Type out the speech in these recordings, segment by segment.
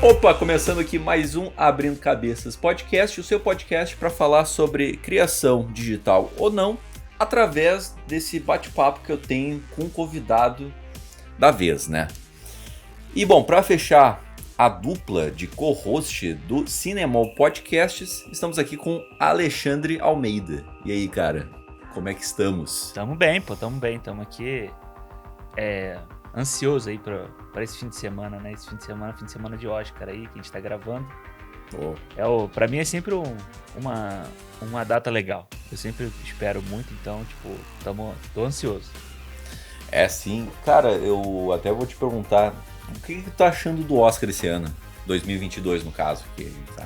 Opa, começando aqui mais um Abrindo Cabeças Podcast, o seu podcast para falar sobre criação digital ou não, através desse bate-papo que eu tenho com o convidado da vez, né? E bom, para fechar a dupla de co-host do Cinemol Podcasts, estamos aqui com Alexandre Almeida. E aí, cara, como é que estamos? Tamo bem, tamo aqui ansioso aí pra esse fim de semana, né? Esse fim de semana de Oscar aí, que a gente tá gravando. Pra mim é sempre uma data legal. Eu sempre espero muito, então, tô ansioso. É sim, cara, eu até vou te perguntar, o que tu tá achando do Oscar esse ano? 2022 no caso, que a gente tá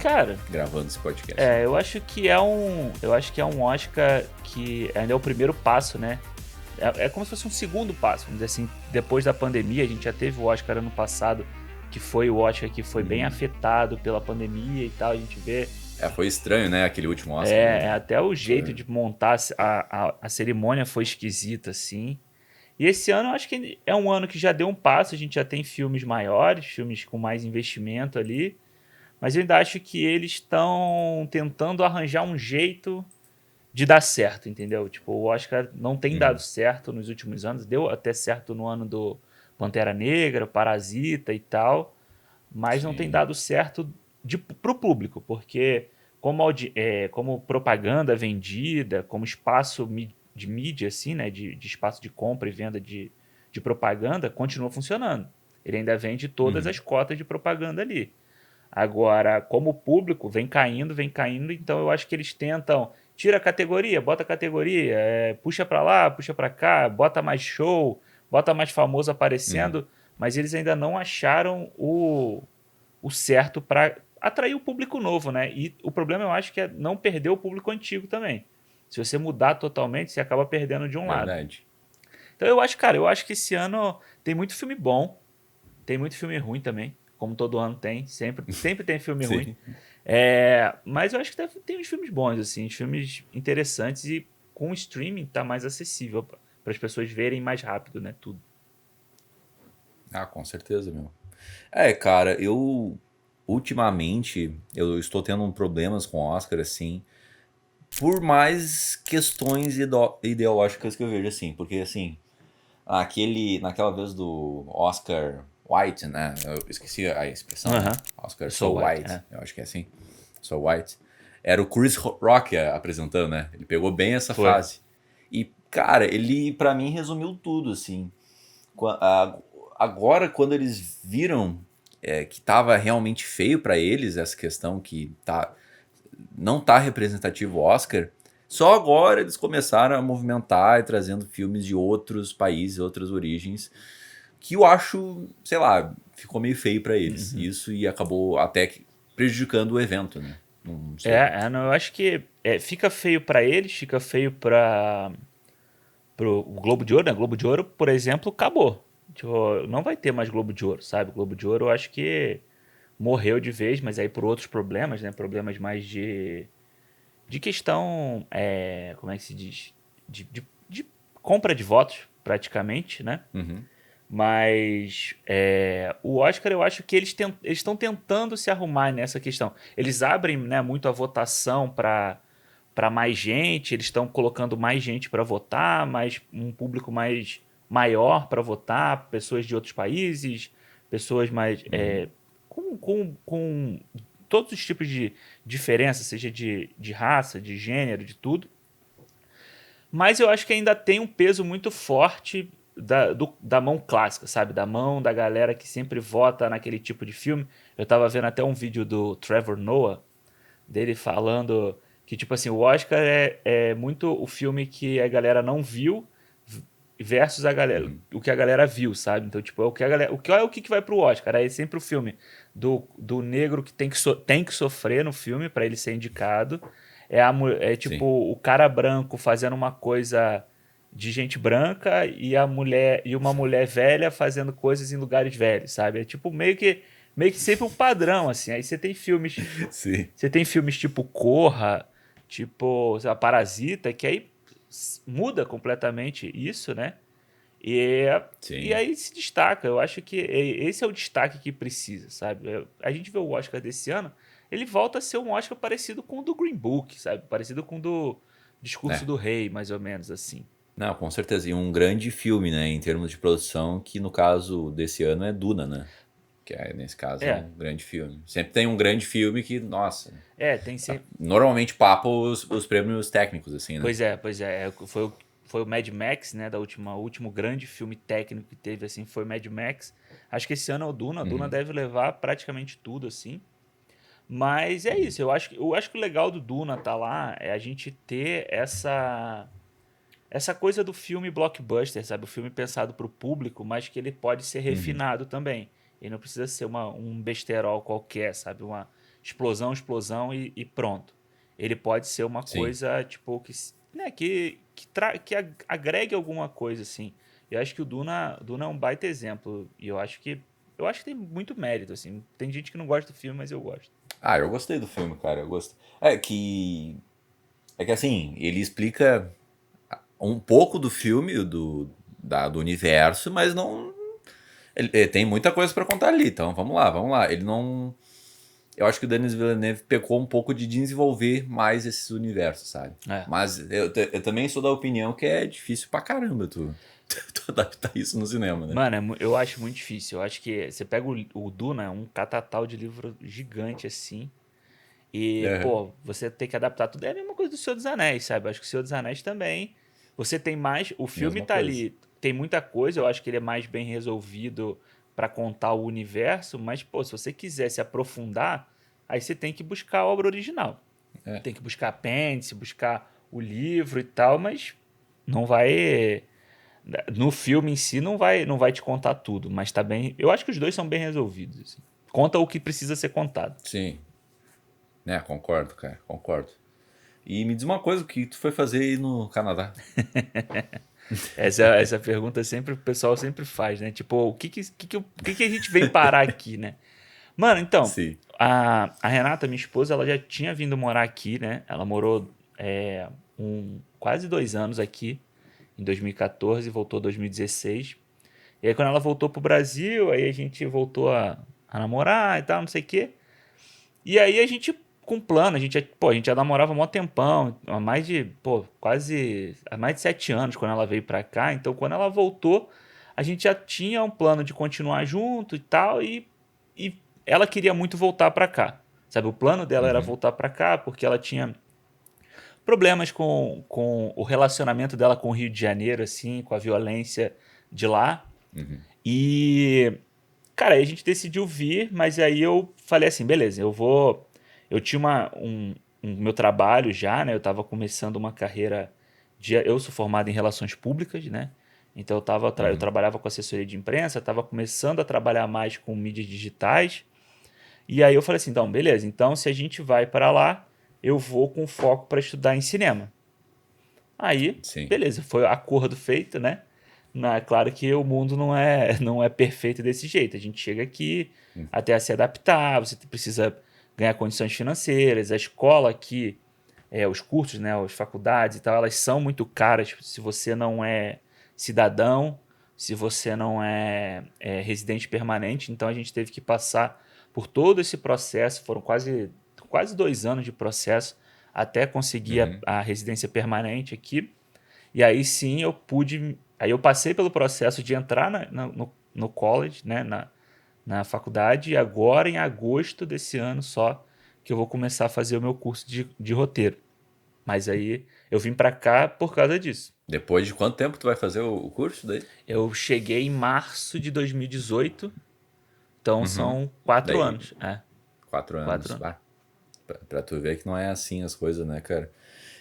gravando esse podcast. Eu acho que é um Oscar que ainda é o primeiro passo, né? É como se fosse um segundo passo, vamos dizer assim, depois da pandemia. A gente já teve o Oscar ano passado, que foi o Oscar que foi bem afetado pela pandemia e tal, a gente vê. Foi estranho, né, aquele último Oscar. Né? Até o jeito de montar a cerimônia foi esquisito, assim. E esse ano eu acho que é um ano que já deu um passo, a gente já tem filmes maiores, filmes com mais investimento ali, mas eu ainda acho que eles estão tentando arranjar um jeito de dar certo, entendeu? Tipo, o Oscar não tem dado certo nos últimos anos, deu até certo no ano do Pantera Negra, Parasita e tal, mas não tem dado certo pro público, porque como propaganda vendida, como espaço de mídia, assim, né, de espaço de compra e venda de propaganda, continua funcionando. Ele ainda vende todas as cotas de propaganda ali. Agora, como o público vem caindo, então eu acho que eles tentam, tira a categoria, bota a categoria, puxa pra lá, puxa pra cá, bota mais show, bota mais famoso aparecendo, mas eles ainda não acharam o certo para atrair o público novo, né? E o problema eu acho que é não perder o público antigo também. Se você mudar totalmente, você acaba perdendo de um lado. Então eu acho que esse ano tem muito filme bom, tem muito filme ruim também. Como todo ano tem, sempre tem filme ruim. Mas eu acho que tem uns filmes bons, assim, filmes interessantes, e com o streaming tá mais acessível para as pessoas verem mais rápido, né, tudo. Ah, com certeza, meu. Cara, ultimamente eu estou tendo problemas com o Oscar, assim, por mais questões ideológicas que eu vejo, assim, porque, assim, naquela vez do Oscar White, né? Eu esqueci a expressão, né? Oscar So White, eu acho que é assim. So White. Era o Chris Rock apresentando, né? Ele pegou bem essa fase. E, cara, ele pra mim resumiu tudo, assim. Agora, quando eles viram que tava realmente feio pra eles essa questão que não tá representativo o Oscar, só agora eles começaram a movimentar e trazendo filmes de outros países, outras origens, que eu acho, sei lá, ficou meio feio pra eles. Isso, e acabou até prejudicando o evento, né? Não sei. Não, eu acho que fica feio pra eles, fica feio pro Globo de Ouro, né? Globo de Ouro, por exemplo, acabou. Tipo, não vai ter mais Globo de Ouro, sabe? Globo de Ouro eu acho que morreu de vez, mas aí por outros problemas, né? Problemas mais de questão, como é que se diz? De compra de votos, praticamente, né? Mas o Oscar, eu acho que eles estão tentando se arrumar nessa questão. Eles abrem, né, muito a votação para mais gente, eles estão colocando mais gente para votar, um público maior para votar, pessoas de outros países, pessoas mais com todos os tipos de diferença, seja de raça, de gênero, de tudo. Mas eu acho que ainda tem um peso muito forte da mão clássica, sabe? Da mão da galera que sempre vota naquele tipo de filme. Eu tava vendo até um vídeo do Trevor Noah, dele falando que, tipo assim, o Oscar é muito o filme que a galera não viu versus a galera, o que a galera viu, sabe? Então, tipo, o que vai pro Oscar? É sempre o filme do negro que tem que sofrer no filme para ele ser indicado. Tipo o cara branco fazendo uma coisa de gente branca e uma mulher velha fazendo coisas em lugares velhos, sabe? É tipo meio que sempre um padrão, assim. Aí você tem filmes. Você tem filmes tipo Corra, tipo, sei lá, Parasita, que aí muda completamente isso, né? E, e Sim. aí se destaca. Eu acho que esse é o destaque que precisa, sabe? A gente vê o Oscar desse ano, ele volta a ser um Oscar parecido com o do Green Book, sabe? Parecido com o do Discurso É. do Rei, mais ou menos assim. Não, com certeza. E um grande filme, né, em termos de produção, que no caso desse ano é Duna, né? Que é, nesse caso é É, um grande filme. Sempre tem um grande filme que, nossa, tem sempre. normalmente papa os prêmios técnicos, assim, né? Pois é. Foi o Mad Max, né? O último grande filme técnico que teve, assim, foi Mad Max. Acho que esse ano é o Duna. O Duna Uhum. deve levar praticamente tudo, assim. Mas é isso. Eu acho que o legal do Duna tá lá é a gente ter essa coisa do filme blockbuster, sabe? O filme pensado para o público, mas que ele pode ser Uhum. refinado também. Ele não precisa ser um besterol qualquer, sabe? Uma explosão e pronto. Ele pode ser uma Sim. coisa, tipo, né, que agregue alguma coisa, assim. Eu acho que o Duna é um baita exemplo. E eu acho que tem muito mérito, assim. Tem gente que não gosta do filme, mas eu gosto. Ah, eu gostei do filme, cara. Eu gostei. É que assim, ele explica um pouco do filme, do universo, mas não. Ele tem muita coisa pra contar ali, então vamos lá, vamos lá. Ele não. Eu acho que o Denis Villeneuve pecou um pouco de desenvolver mais esses universos, sabe? É. Mas eu também sou da opinião que é difícil pra caramba tu adaptar isso no cinema, né? Mano, eu acho muito difícil. Eu acho que você pega o Duna, é um catatal de livro gigante assim. E, Aham. pô, você tem que adaptar tudo. É a mesma coisa do Senhor dos Anéis, sabe? Eu acho que o Senhor dos Anéis também. Você tem mais. O filme Mesma tá coisa. ali. Tem muita coisa. Eu acho que ele é mais bem resolvido pra contar o universo. Mas, pô, se você quiser se aprofundar, aí você tem que buscar a obra original. É. Tem que buscar apêndice, buscar o livro e tal. Mas não vai. No filme em si não vai te contar tudo, mas tá bem. Eu acho que os dois são bem resolvidos, assim. Conta o que precisa ser contado. Sim. Né, concordo, cara, concordo. E me diz uma coisa, o que tu foi fazer aí no Canadá? Essa pergunta sempre o pessoal sempre faz, né? Tipo, o que a gente vem parar aqui, né? Mano, então, Sim. a Renata, minha esposa, ela já tinha vindo morar aqui, né? Ela morou quase 2 anos aqui, em 2014, voltou em 2016. E aí, quando ela voltou pro Brasil, aí a gente voltou a namorar e tal, não sei o quê. E aí a gente, com plano, a gente já namorava há mó tempão, há mais de, há mais de 7 anos quando ela veio pra cá. Então, quando ela voltou, a gente já tinha um plano de continuar junto e tal, e ela queria muito voltar pra cá. Sabe, o plano dela era Uhum. voltar pra cá porque ela tinha problemas com o relacionamento dela com o Rio de Janeiro, assim, com a violência de lá. Uhum. E cara, aí a gente decidiu vir, mas aí eu falei assim, beleza, eu vou. Eu tinha um meu trabalho já, né? Eu estava começando uma carreira de. Eu sou formado em relações públicas, né? Então eu Uhum. trabalhava com assessoria de imprensa, estava começando a trabalhar mais com mídias digitais. E aí eu falei assim, então, beleza, então se a gente vai para lá, eu vou com foco para estudar em cinema. Aí, Sim. beleza, foi acordo feito, né? Claro que o mundo não é perfeito desse jeito. A gente chega aqui até a se adaptar, você precisa ganhar condições financeiras. A escola aqui, os cursos, né, as faculdades e tal, elas são muito caras se você não é cidadão, se você não é residente permanente. Então a gente teve que passar por todo esse processo, foram quase 2 anos de processo até conseguir Uhum. a residência permanente aqui. E aí sim eu pude. Aí eu passei pelo processo de entrar no college, né, na faculdade, e agora em agosto desse ano só que eu vou começar a fazer o meu curso de roteiro. Mas aí eu vim para cá por causa disso. Depois de quanto tempo tu vai fazer o curso daí? Eu cheguei em março de 2018, então Uhum. são 4 anos. Daí, É, 4 anos. 4 anos. Ah, pra tu ver que não é assim as coisas, né, cara?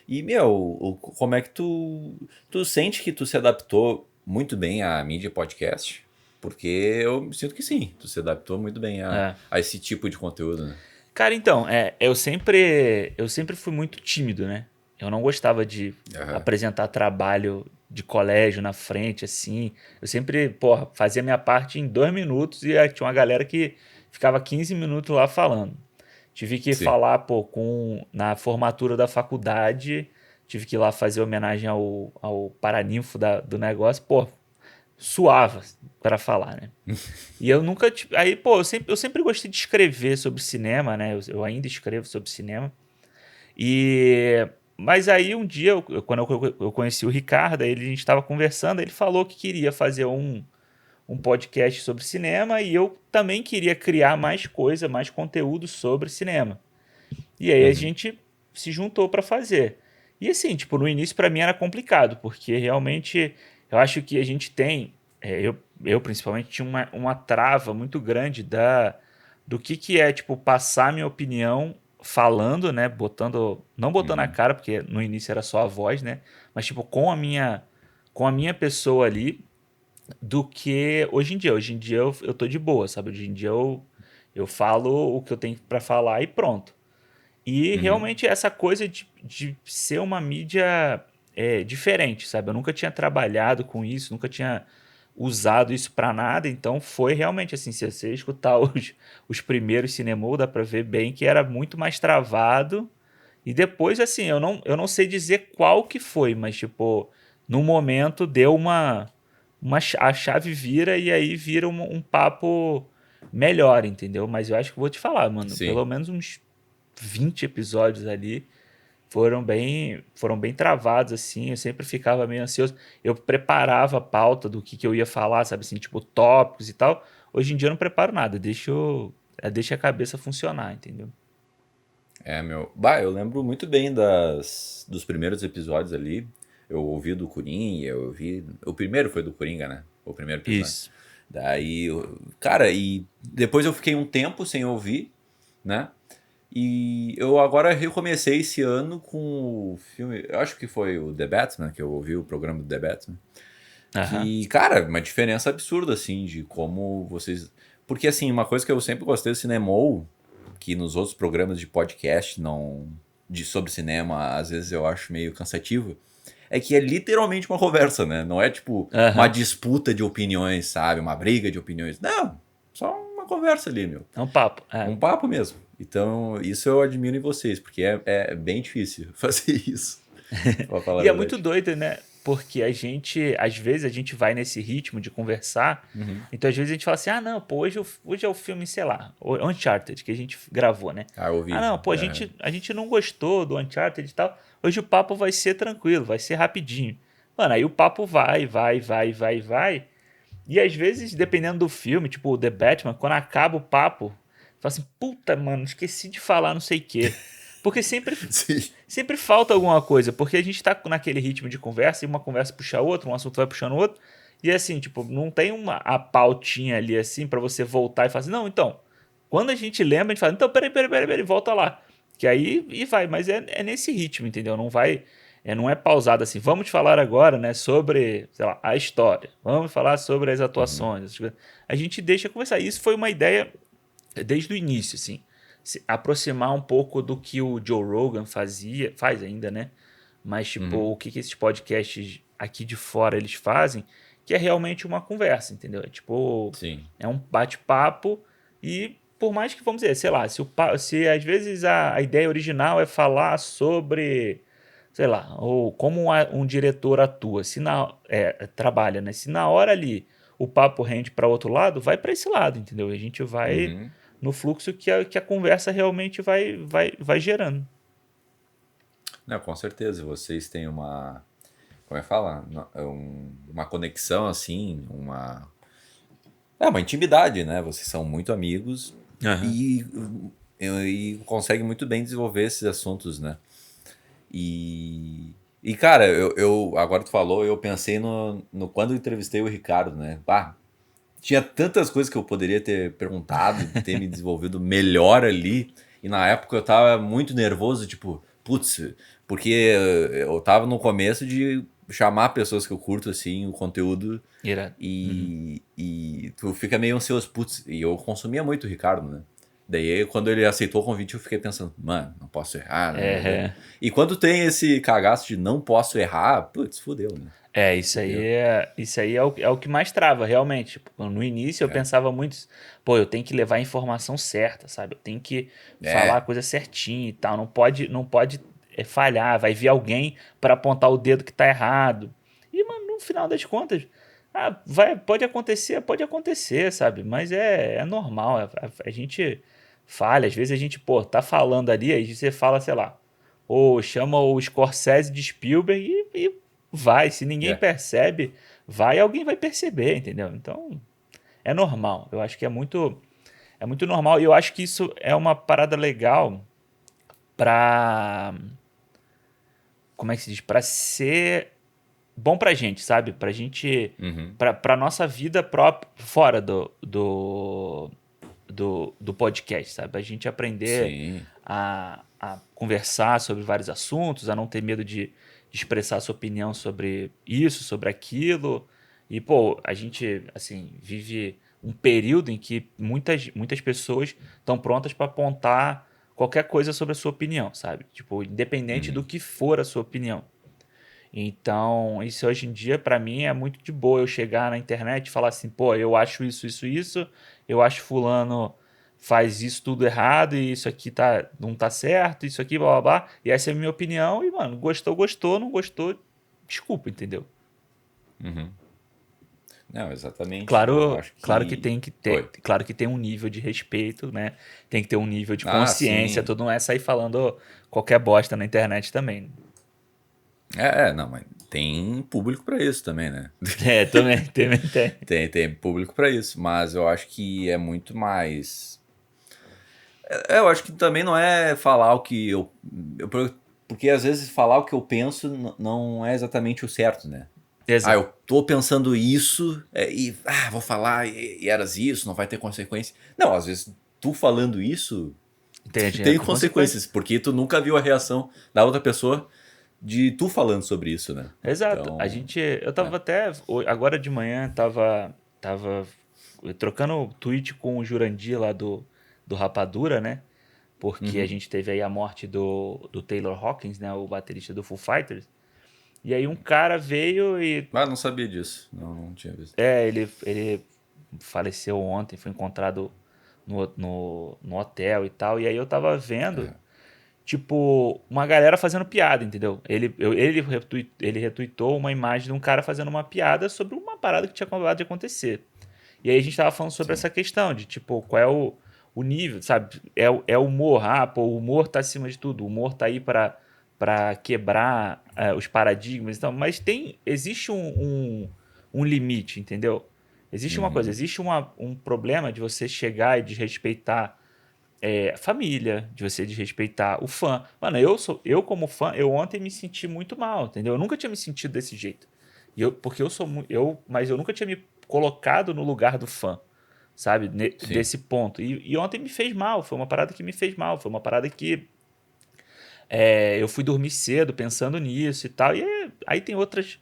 E, meu, como é que tu sente que tu se adaptou muito bem à mídia podcast? Porque eu sinto que sim, tu se adaptou muito bem É. a esse tipo de conteúdo, né? Cara, então, eu sempre fui muito tímido, né? Eu não gostava de Aham. apresentar trabalho de colégio na frente, assim. Eu sempre, porra, fazia minha parte em 2 minutos e aí tinha uma galera que ficava 15 minutos lá falando. Tive que Sim. falar, pô, na formatura da faculdade, tive que ir lá fazer homenagem ao paraninfo do negócio. Pô, suava para falar, né? E eu nunca. Aí, pô, eu sempre gostei de escrever sobre cinema, né? Eu ainda escrevo sobre cinema. Mas aí um dia, quando eu conheci o Ricardo, aí a gente estava conversando, ele falou que queria fazer um podcast sobre cinema e eu também queria criar mais coisa, mais conteúdo sobre cinema. E aí a Uhum. gente se juntou para fazer. E assim, tipo, no início para mim era complicado, porque realmente eu acho que a gente tem, eu principalmente tinha uma trava muito grande do que é, tipo, passar minha opinião falando, né, não botando a Uhum. cara, porque no início era só a voz, né, mas tipo com a minha pessoa ali, do que hoje em dia. Hoje em dia eu tô de boa, sabe? Hoje em dia eu falo o que eu tenho para falar e pronto. E Uhum. realmente essa coisa de ser uma mídia diferente, sabe? Eu nunca tinha trabalhado com isso, nunca tinha usado isso para nada, então foi realmente assim, se você escutar os primeiros Cinemol, dá para ver bem que era muito mais travado. E depois, assim, eu não sei dizer qual que foi, mas tipo, no momento deu a chave vira e aí vira um papo melhor, entendeu? Mas eu acho que eu vou te falar, mano, Sim. pelo menos uns 20 episódios ali foram bem travados, assim. Eu sempre ficava meio ansioso. Eu preparava a pauta do que eu ia falar, sabe assim, tipo tópicos e tal. Hoje em dia eu não preparo nada, deixa a cabeça funcionar, entendeu? É, meu. Eu lembro muito bem dos primeiros episódios ali. Eu ouvi do Coringa, eu ouvi. O primeiro foi do Coringa, né? O primeiro episódio. Isso. Daí, cara, e depois eu fiquei um tempo sem ouvir, né? E eu agora recomecei esse ano com o filme. Eu acho que foi o The Batman, que eu ouvi o programa do The Batman. Aham. Que, cara, uma diferença absurda, assim, de como vocês. Porque, assim, uma coisa que eu sempre gostei do Cinemol, que nos outros programas de podcast não. Sobre cinema, às vezes eu acho meio cansativo, é que é literalmente uma conversa, né? Não é tipo uma Aham. disputa de opiniões, sabe? Uma briga de opiniões. Não, só uma conversa ali, meu. É um papo. Um papo mesmo. Então, isso eu admiro em vocês, porque é bem difícil fazer isso, pra falar a E é muito verdade. doido, né? Porque às vezes, a gente vai nesse ritmo de conversar. Uhum. Então, às vezes, a gente fala assim: ah, não, pô, hoje é o filme, sei lá, o Uncharted, que a gente gravou, né? Ah, eu Ah, ouvi. não, pô, É. a gente não gostou do Uncharted e tal. Hoje o papo vai ser tranquilo, vai ser rapidinho. Mano, aí o papo vai. E às vezes, dependendo do filme, tipo o The Batman, quando acaba o papo, fala assim: puta, mano, esqueci de falar não sei o quê. Porque Sim. sempre falta alguma coisa, porque a gente tá naquele ritmo de conversa e uma conversa puxa a outra, um assunto vai puxando o outro. E assim, tipo, não tem a pautinha ali assim pra você voltar e falar assim, não, então, quando a gente lembra, a gente fala, então, peraí, volta lá. Que aí e vai, mas é nesse ritmo, entendeu? Não vai, não é pausado assim, vamos te falar agora, né, sobre, sei lá, a história, vamos falar sobre as Uhum. atuações, essas coisas. A gente deixa conversar. Isso foi uma ideia desde o início, assim, se aproximar um pouco do que o Joe Rogan faz ainda, né? Mas, tipo, Uhum. o que esses podcasts aqui de fora eles fazem, que é realmente uma conversa, entendeu? É tipo, Sim. é um bate-papo e por mais que, vamos dizer, sei lá, se às vezes a ideia original é falar sobre, sei lá, ou como um diretor atua, se trabalha, né? Se na hora ali o papo rende para outro lado, vai para esse lado, entendeu? A gente vai Uhum. no fluxo que a conversa realmente vai gerando. Não, com certeza. Vocês têm como é que fala? Uma conexão, assim, uma intimidade, né? Vocês são muito amigos Aham. e, e conseguem muito bem desenvolver esses assuntos, né? E cara, agora tu falou, eu pensei no quando eu entrevistei o Ricardo, né? Tinha tantas coisas que eu poderia ter perguntado, ter me desenvolvido melhor ali. E na época eu tava muito nervoso, tipo, putz, porque eu tava no começo de chamar pessoas que eu curto, assim, o conteúdo. Irado. Uhum. E tu fica meio ansioso, putz, e eu consumia muito o Ricardo, né? Daí, quando ele aceitou o convite, eu fiquei pensando, mano, não posso errar, né? É, E quando tem esse cagaço de não posso errar, putz, fudeu, né? Fudeu. isso aí é o que mais trava, realmente. Tipo, no início eu É. pensava muito, pô, eu tenho que levar a informação certa, sabe? Eu tenho que falar a É. coisa certinha e tal. Não pode falhar. Vai vir alguém para apontar o dedo que tá errado. E, mano, no final das contas, Pode acontecer, sabe? Mas é normal. A gente falha. Às vezes a gente, pô, tá falando ali, aí você fala, sei lá, ou chama o Scorsese de Spielberg e vai. Se ninguém É. percebe, alguém vai perceber, entendeu? Então, é normal. Eu acho que é muito normal. E eu acho que isso é uma parada legal pra. Como é que se diz? Pra ser bom pra gente, sabe? Pra gente. Uhum. Pra nossa vida própria, fora do podcast, sabe? A gente aprender Sim. a conversar sobre vários assuntos, a não ter medo de expressar sua opinião sobre isso, sobre aquilo. E, pô, a gente, assim, vive um período em que muitas pessoas estão prontas para apontar qualquer coisa sobre a sua opinião, sabe? Tipo, independente do Uhum. que for a sua opinião. Então, isso hoje em dia, pra mim, é muito de boa eu chegar na internet e falar assim, pô, eu acho isso, eu acho fulano faz isso tudo errado e isso aqui não tá certo, isso aqui, blá blá blá. E essa é a minha opinião e, mano, gostou, gostou, não gostou, desculpa, entendeu? Uhum. Não, exatamente. Eu Claro, acho que. Oi. claro que tem um nível de respeito, né? Tem que ter um nível de Ah, consciência, sim. tudo não é sair falando qualquer bosta na internet também. Não, mas tem público pra isso também, né? É, também tem. Tem público pra isso, mas eu acho que é muito mais. Eu acho que também não é falar o que porque às vezes falar o que eu penso não é exatamente o certo, né? Ah, Exato. eu tô pensando isso vou falar e eras isso, não vai ter consequência. Não, às vezes tu falando isso Entendi. tem Com consequência. consequências, porque tu nunca viu a reação da outra pessoa de tu falando sobre isso, né? Exato. Então, Eu né? tava até agora de manhã tava trocando tweet com o Jurandir lá do Rapadura, né? Porque a Uhum. gente teve aí a morte do Taylor Hawkins, né, o baterista do Foo Fighters. E aí um cara veio e Ah, não sabia disso. Não, não tinha visto. ele faleceu ontem, foi encontrado no hotel e tal. E aí eu tava vendo tipo, uma galera fazendo piada, entendeu? Ele retweetou uma imagem de um cara fazendo uma piada sobre uma parada que tinha acabado de acontecer. E aí a gente tava falando sobre Sim. essa questão de, tipo, qual é o nível, sabe? É humor. Ah, pô, o humor tá acima de tudo. O humor tá aí pra quebrar os paradigmas. Então, mas existe um limite, entendeu? Existe uma coisa, Uhum. existe um problema de você chegar e desrespeitar família, de você desrespeitar o fã. Mano, eu como fã, eu ontem me senti muito mal, entendeu? Eu nunca tinha me sentido desse jeito. Porque eu sou mas eu nunca tinha me colocado no lugar do fã, sabe? Sim. Desse ponto. E ontem me fez mal, foi uma parada que me fez mal, foi uma parada que eu fui dormir cedo pensando nisso e tal. Aí tem outras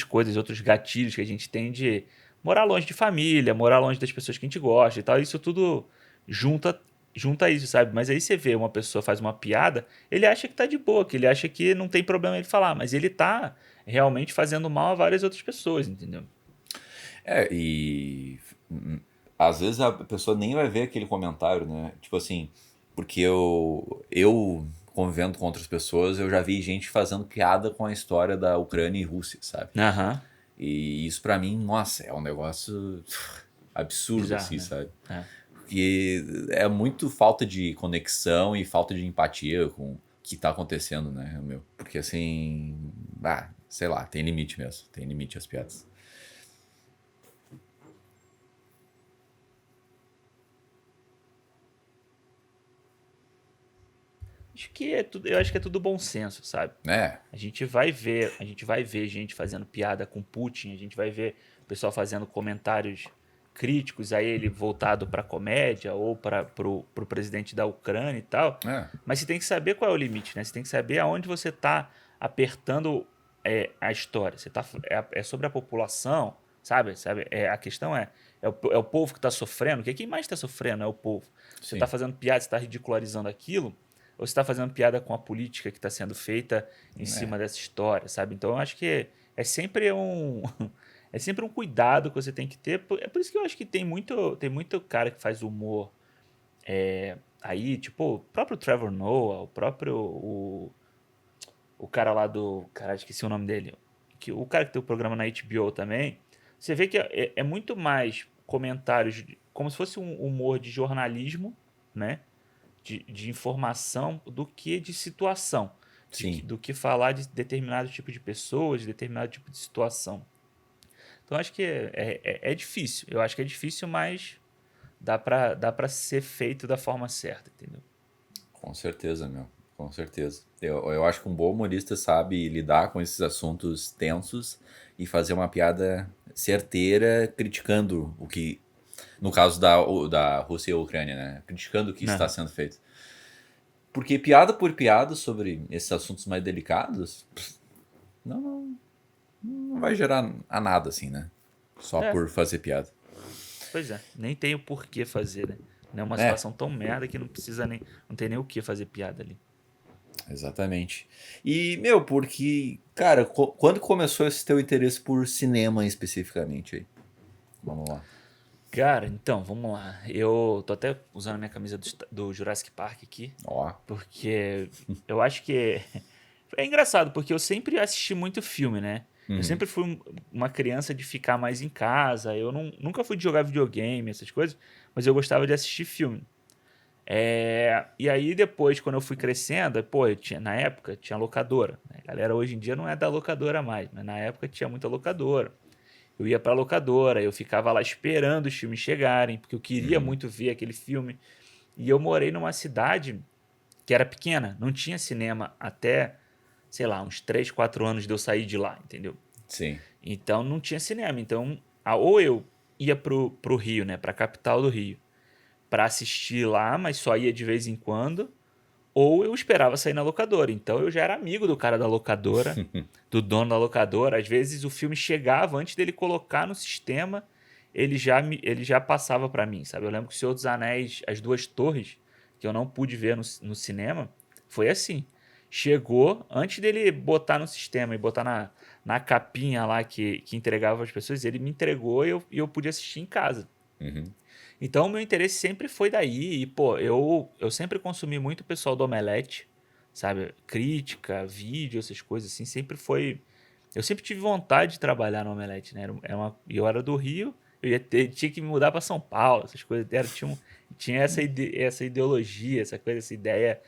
coisas, outros gatilhos que a gente tem de morar longe de família, morar longe das pessoas que a gente gosta e tal. Isso tudo junta, junta isso, sabe? Mas aí você vê uma pessoa faz uma piada, ele acha que tá de boa, que ele acha que não tem problema ele falar, mas ele tá realmente fazendo mal a várias outras pessoas, entendeu? E às vezes a pessoa nem vai ver aquele comentário, né? Tipo assim, porque eu convivendo com outras pessoas, eu já vi gente fazendo piada com a história da Ucrânia e Rússia, sabe? Aham. E isso pra mim, nossa, é um negócio absurdo Bizarro, assim, né? sabe? É. Porque é muito falta de conexão e falta de empatia com o que tá acontecendo, né, meu? Porque assim, sei lá, tem limite mesmo, tem limite as piadas. Eu acho que é tudo bom senso, sabe? É, A gente vai ver gente fazendo piada com Putin, a gente vai ver o pessoal fazendo comentários críticos a ele voltado para comédia ou para pro presidente da Ucrânia e tal. é, Mas você tem que saber qual é o limite, né? Você tem que saber aonde você está apertando a história. É sobre a população, sabe? A questão é o povo que está sofrendo, porque quem mais está sofrendo é o povo. Você está sim. fazendo piada, você está ridicularizando aquilo, ou você está fazendo piada com a política que está sendo feita em É. cima dessa história, sabe? Então eu acho que é sempre um é sempre um cuidado que você tem que ter. É por isso que eu acho que tem muito cara que faz humor aí, tipo, o próprio Trevor Noah, o cara lá do, cara, esqueci o nome dele, o cara que tem o programa na HBO também, Você vê que é muito mais comentários, como se fosse um humor de jornalismo, né? De informação, do que de situação. Sim, Do que falar de determinado tipo de pessoas, de determinado tipo de situação. Então acho que é difícil. Eu acho que é difícil, mas dá pra ser feito da forma certa, entendeu? com certeza, meu. Com certeza. Eu acho que um bom humorista sabe lidar com esses assuntos tensos e fazer uma piada certeira criticando o que. No caso da Rússia e a Ucrânia, né? Criticando o que está Aham. sendo feito. Porque piada por piada sobre esses assuntos mais delicados, não, não vai gerar a nada, assim, né? Só É, por fazer piada. pois é. Nem tem o porquê fazer, né? Não é uma É, situação tão merda que não precisa nem. Não tem nem o que fazer piada ali. exatamente. E, meu, porque, cara, quando começou esse teu interesse por cinema especificamente aí? Vamos lá. Cara, então, vamos lá. Eu tô até usando a minha camisa do Jurassic Park aqui, Ó. porque eu acho que é engraçado, porque eu sempre assisti muito filme, né? Eu Uhum. sempre fui uma criança de ficar mais em casa. Eu nunca fui de jogar videogame, essas coisas, mas eu gostava de assistir filme. E aí depois, quando eu fui crescendo, pô, na época tinha locadora, né? A galera hoje em dia não é da locadora mais, mas na época tinha muita locadora. Eu ia pra locadora, eu ficava lá esperando os filmes chegarem, porque eu queria Uhum. muito ver aquele filme. E eu morei numa cidade que era pequena, não tinha cinema até, sei lá, uns 3 4 anos de eu sair de lá, entendeu? Sim. Então não tinha cinema. Então, ou eu ia pro Rio, né, pra capital do Rio, pra assistir lá, mas só ia de vez em quando, ou eu esperava sair na locadora. Então eu já era amigo do cara da locadora, do dono da locadora. Às vezes o filme chegava antes dele colocar no sistema, ele já passava pra mim, sabe? Eu lembro que o Senhor dos Anéis, As Duas Torres, que eu não pude ver no cinema, foi assim. Chegou, antes dele botar no sistema e botar na capinha lá que entregava as pessoas, ele me entregou e eu pude assistir em casa. Uhum. Então, o meu interesse sempre foi daí. E, pô, eu sempre consumi muito o pessoal do Omelete, sabe? Crítica, vídeo, essas coisas assim. Sempre foi. Eu sempre tive vontade de trabalhar no Omelete, né? Eu era do Rio, tinha que me mudar para São Paulo, essas coisas. Tinha essa ideologia, essa coisa, essa ideia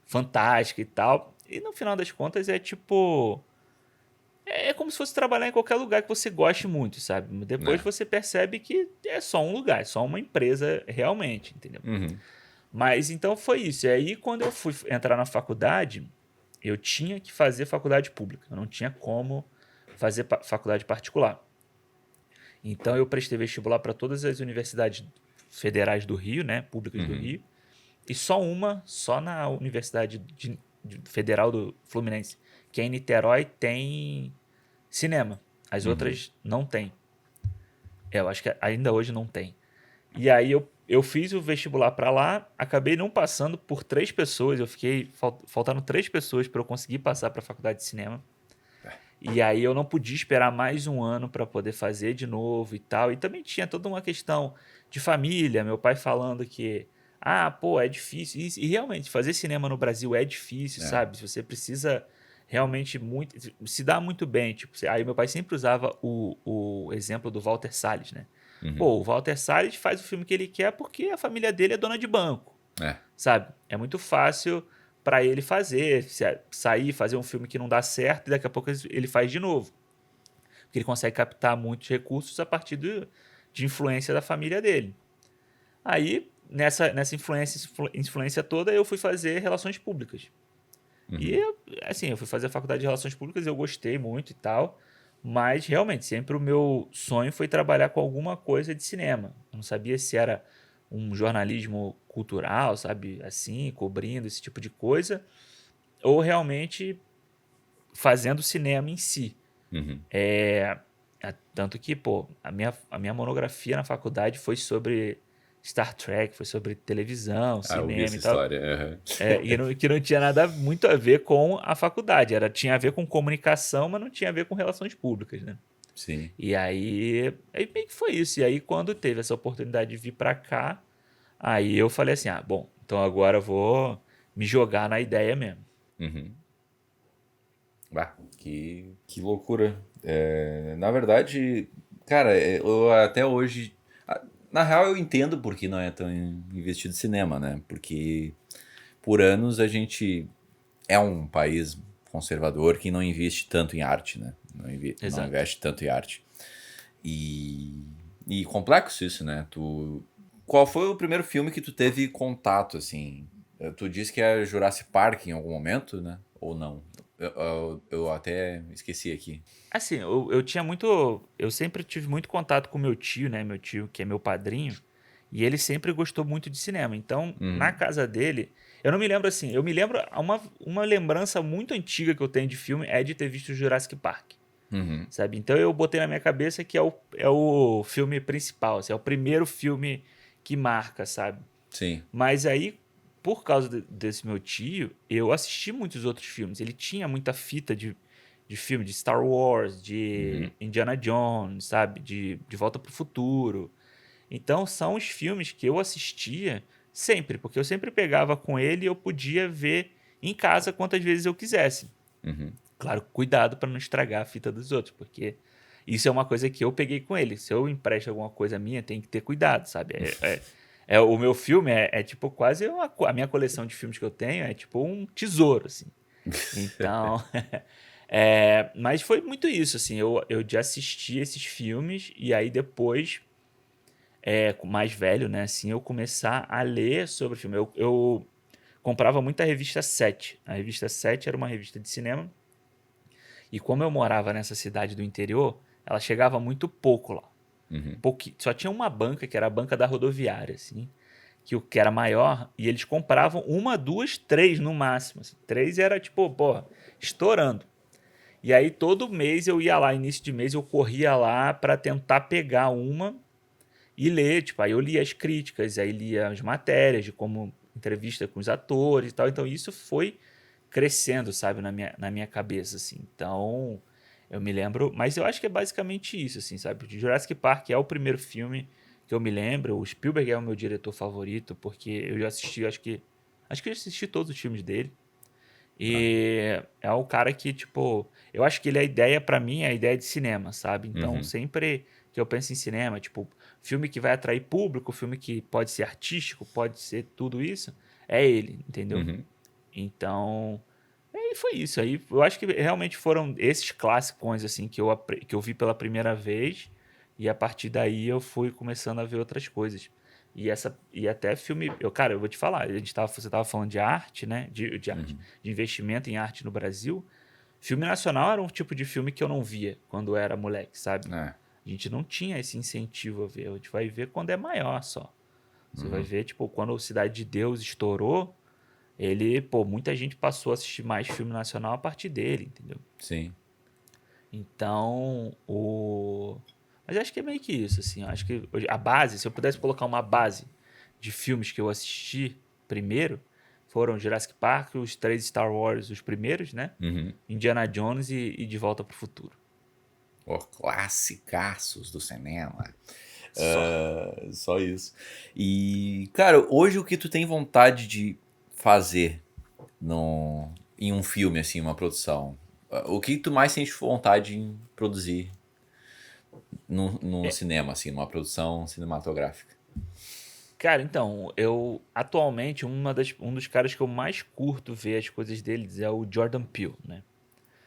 fantástica e tal. E no final das contas é tipo. É como se fosse trabalhar em qualquer lugar que você goste muito, sabe? Depois Né? você percebe que é só um lugar, é só uma empresa realmente, entendeu? Uhum. Mas então foi isso. E aí, quando eu fui entrar na faculdade, eu tinha que fazer faculdade pública. Eu não tinha como fazer faculdade particular. Então eu prestei vestibular para todas as universidades federais do Rio, né? Públicas do Uhum. Rio. E só na Universidade Federal do Fluminense, que é em Niterói, tem cinema. As Uhum. outras não tem. Eu acho que ainda hoje não tem. E aí eu fiz o vestibular para lá, acabei não passando por 3 pessoas. Eu fiquei faltando 3 pessoas para eu conseguir passar para a faculdade de cinema. E aí eu não podia esperar mais um ano para poder fazer de novo e tal. E também tinha toda uma questão de família, meu pai falando que pô, é difícil. E realmente fazer cinema no Brasil é difícil, É. sabe? Você precisa realmente muito se dá muito bem, tipo, aí meu pai sempre usava o exemplo do Walter Salles, né? Uhum. Pô, o Walter Salles faz o filme que ele quer porque a família dele é dona de banco, É. sabe? É muito fácil para ele fazer, sair, fazer um filme que não dá certo e daqui a pouco ele faz de novo. Porque ele consegue captar muitos recursos a partir de influência da família dele. Aí, nessa influência toda, eu fui fazer relações públicas. E, Uhum. assim, eu fui fazer a faculdade de relações públicas, eu gostei muito e tal, mas realmente, sempre o meu sonho foi trabalhar com alguma coisa de cinema. Eu não sabia se era um jornalismo cultural, sabe, assim, cobrindo esse tipo de coisa, ou realmente fazendo cinema em si. Uhum. Tanto que, pô, a minha monografia na faculdade foi sobre Star Trek, foi sobre televisão, Ah, eu vi cinema essa e tal. história. Aham. Que não tinha nada muito a ver com a faculdade. Tinha a ver com comunicação, mas não tinha a ver com relações públicas, né? Sim. E aí meio que foi isso. E aí, quando teve essa oportunidade de vir pra cá, aí eu falei assim: bom, então agora eu vou me jogar na ideia mesmo. Uhum. Que loucura. Na verdade, Cara, eu até hoje. Na real, eu entendo por que não é tão investido em cinema, né? Porque por anos a gente é um país conservador que não investe tanto em arte, né? Não Exato. investe tanto em arte. E, e complexo isso, né? Qual foi o primeiro filme que tu teve contato, assim? Tu disse que é Jurassic Park em algum momento, né? Ou não? Eu até esqueci aqui. Assim, eu tinha muito. Eu sempre tive muito contato com meu tio, né? Meu tio, que é meu padrinho. E ele sempre gostou muito de cinema. Então, na Uhum, casa dele. Eu não me lembro assim. Eu me lembro. Uma lembrança muito antiga que eu tenho de filme é de ter visto Jurassic Park. uhum, Sabe? Então eu botei na minha cabeça que é o filme principal. Assim, é o primeiro filme que marca, sabe? sim. Mas aí, por causa desse meu tio, eu assisti muitos outros filmes. Ele tinha muita fita de filme de Star Wars, de Uhum, Indiana Jones, sabe? De Volta para o Futuro. Então, são os filmes que eu assistia sempre, porque eu sempre pegava com ele e eu podia ver em casa quantas vezes eu quisesse. uhum. Claro, cuidado para não estragar a fita dos outros, porque isso é uma coisa que eu peguei com ele. Se eu empresto alguma coisa minha, tem que ter cuidado, sabe? O meu filme é tipo quase a minha coleção de filmes que eu tenho é tipo um tesouro, assim. Então, mas foi muito isso, assim. Eu de assistir esses filmes e aí depois, mais velho, né, assim, eu começar a ler sobre o filme. Eu comprava muita revista 7. A revista 7 era uma revista de cinema e como eu morava nessa cidade do interior, ela chegava muito pouco lá. Uhum. Só tinha uma banca, que era a banca da rodoviária, assim, que era maior, e eles compravam uma, duas, três no máximo. Assim. Três era tipo, pô, estourando. E aí todo mês eu ia lá, início de mês eu corria lá para tentar pegar uma e ler. Tipo, aí eu lia as críticas, aí lia as matérias de como entrevista com os atores e tal. Então isso foi crescendo, sabe, na minha cabeça, assim. Então, eu me lembro, mas eu acho que é basicamente isso, assim, sabe? O Jurassic Park é o primeiro filme que eu me lembro. O Spielberg é o meu diretor favorito, porque eu já assisti, acho que eu assisti todos os filmes dele. Ah, E é o cara que, tipo, eu acho que ele é a ideia, pra mim, é a ideia de cinema, sabe? Então, uhum, sempre que eu penso em cinema, tipo, filme que vai atrair público, filme que pode ser artístico, pode ser tudo isso, é ele, entendeu? uhum. Então, e foi isso. Aí eu acho que realmente foram esses classicões assim que eu vi pela primeira vez e a partir daí eu fui começando a ver outras coisas. E até filme, cara, eu vou te falar, você tava falando de arte, né? De arte, Uhum. de investimento em arte no Brasil. Filme nacional era um tipo de filme que eu não via quando eu era moleque, sabe? É. A gente não tinha esse incentivo a ver. A gente vai ver quando é maior só. Você vai Uhum. ver, tipo, quando o Cidade de Deus estourou, pô, muita gente passou a assistir mais filme nacional a partir dele, entendeu? Sim. Então, Mas eu acho que é meio que isso, assim. Eu acho que a base, se eu pudesse colocar uma base de filmes que eu assisti primeiro, foram Jurassic Park, os três Star Wars, os primeiros, né? Uhum. Indiana Jones e De Volta pro Futuro. Ó, classicaços do cinema. Só. Só isso. E, cara, hoje o que tu tem vontade de fazer em um filme, assim, uma produção? O que tu mais sente vontade em produzir no É, cinema, assim, numa produção cinematográfica? cara, então, atualmente, um dos caras que eu mais curto ver as coisas deles é o Jordan Peele, né?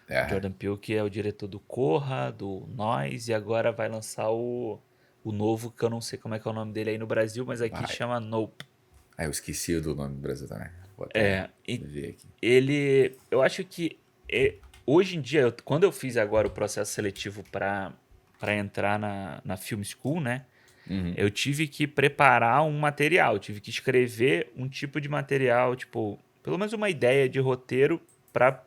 O É, Jordan Peele, que é o diretor do Corra, do Nós, e agora vai lançar o novo, que eu não sei como é que é o nome dele aí no Brasil, mas aqui vai. chama Nope. Ah, eu esqueci do nome do Brasil também. Vou até É, e ver aqui. eu acho que hoje em dia, quando eu fiz agora o processo seletivo para entrar na Film School, né? Uhum, Eu tive que preparar um material, tive que escrever um tipo de material, tipo, pelo menos uma ideia de roteiro para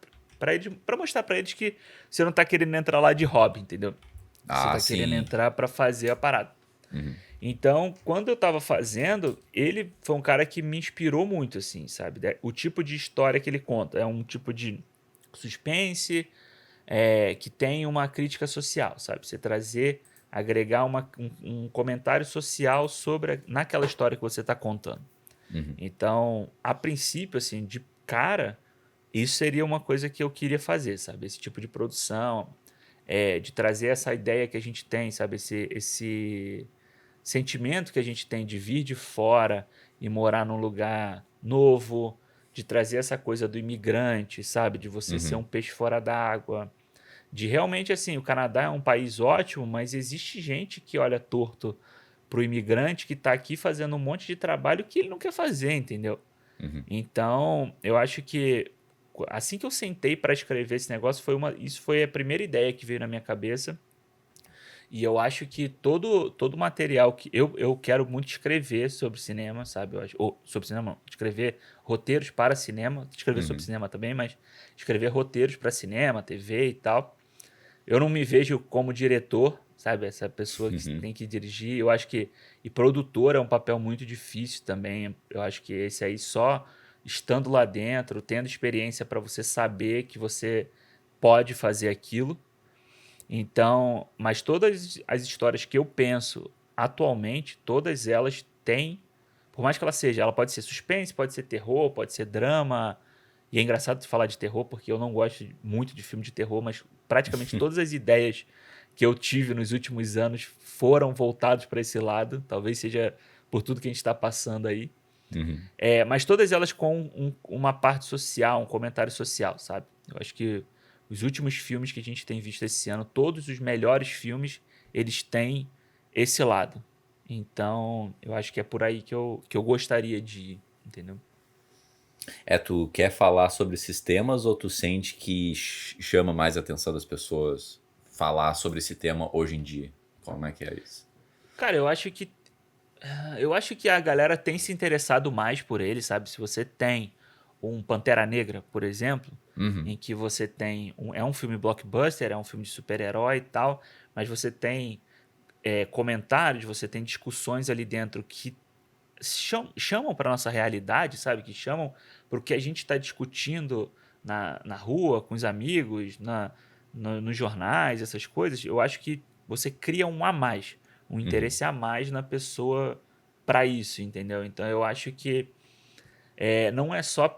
para mostrar para eles que você não tá querendo entrar lá de hobby, entendeu? Você ah, tá querendo sim. entrar para fazer a parada. Uhum, Então, quando eu tava fazendo, ele foi um cara que me inspirou muito, assim, sabe? O tipo de história que ele conta é um tipo de suspense, que tem uma crítica social, sabe? Você trazer, agregar um comentário social naquela história que você está contando. uhum. Então, a princípio, assim, de cara, isso seria uma coisa que eu queria fazer, sabe? Esse tipo de produção. de trazer essa ideia que a gente tem, sabe? Esse sentimento que a gente tem de vir de fora e morar num lugar novo, de trazer essa coisa do imigrante, sabe? De você ser Uhum. um peixe fora d'água. De realmente, assim, o Canadá é um país ótimo, mas existe gente que olha torto pro imigrante que está aqui fazendo um monte de trabalho que ele não quer fazer, entendeu? Uhum. Então, eu acho que assim que eu sentei para escrever esse negócio, isso foi a primeira ideia que veio na minha cabeça. E eu acho que todo material que eu quero muito escrever sobre cinema, sabe? Ou sobre cinema, não. Escrever roteiros para cinema. Escrever sobre Uhum. cinema também, mas escrever roteiros para cinema, TV e tal. Eu não me vejo como diretor, sabe? Essa pessoa que Uhum. tem que dirigir. Eu acho que. E produtor é um papel muito difícil também. Eu acho que esse aí só estando lá dentro, tendo experiência para você saber que você pode fazer aquilo. Então, mas todas as histórias que eu penso atualmente, todas elas têm, por mais que ela pode ser suspense, pode ser terror, pode ser drama. E é engraçado falar de terror porque eu não gosto muito de filme de terror, mas praticamente todas as ideias que eu tive nos últimos anos foram voltadas para esse lado. Talvez seja por tudo que a gente está passando aí. Uhum. Mas todas elas com uma parte social, um comentário social, sabe? Eu acho que os últimos filmes que a gente tem visto esse ano, todos os melhores filmes, eles têm esse lado. Então, eu acho que é por aí que eu gostaria de ir, entendeu? Tu quer falar sobre esses temas ou tu sente que chama mais a atenção das pessoas falar sobre esse tema hoje em dia? Como é que é isso? Cara, eu acho que a galera tem se interessado mais por ele, sabe? Se você tem um Pantera Negra, por exemplo, Uhum. em que você tem é um filme blockbuster, é um filme de super-herói e tal, mas você tem comentários, você tem discussões ali dentro que chamam para nossa realidade, sabe? Que chamam para o que a gente está discutindo na rua, com os amigos, nos jornais, essas coisas. Eu acho que você cria um a mais, um Uhum. interesse a mais na pessoa para isso, entendeu? Então eu acho que não é só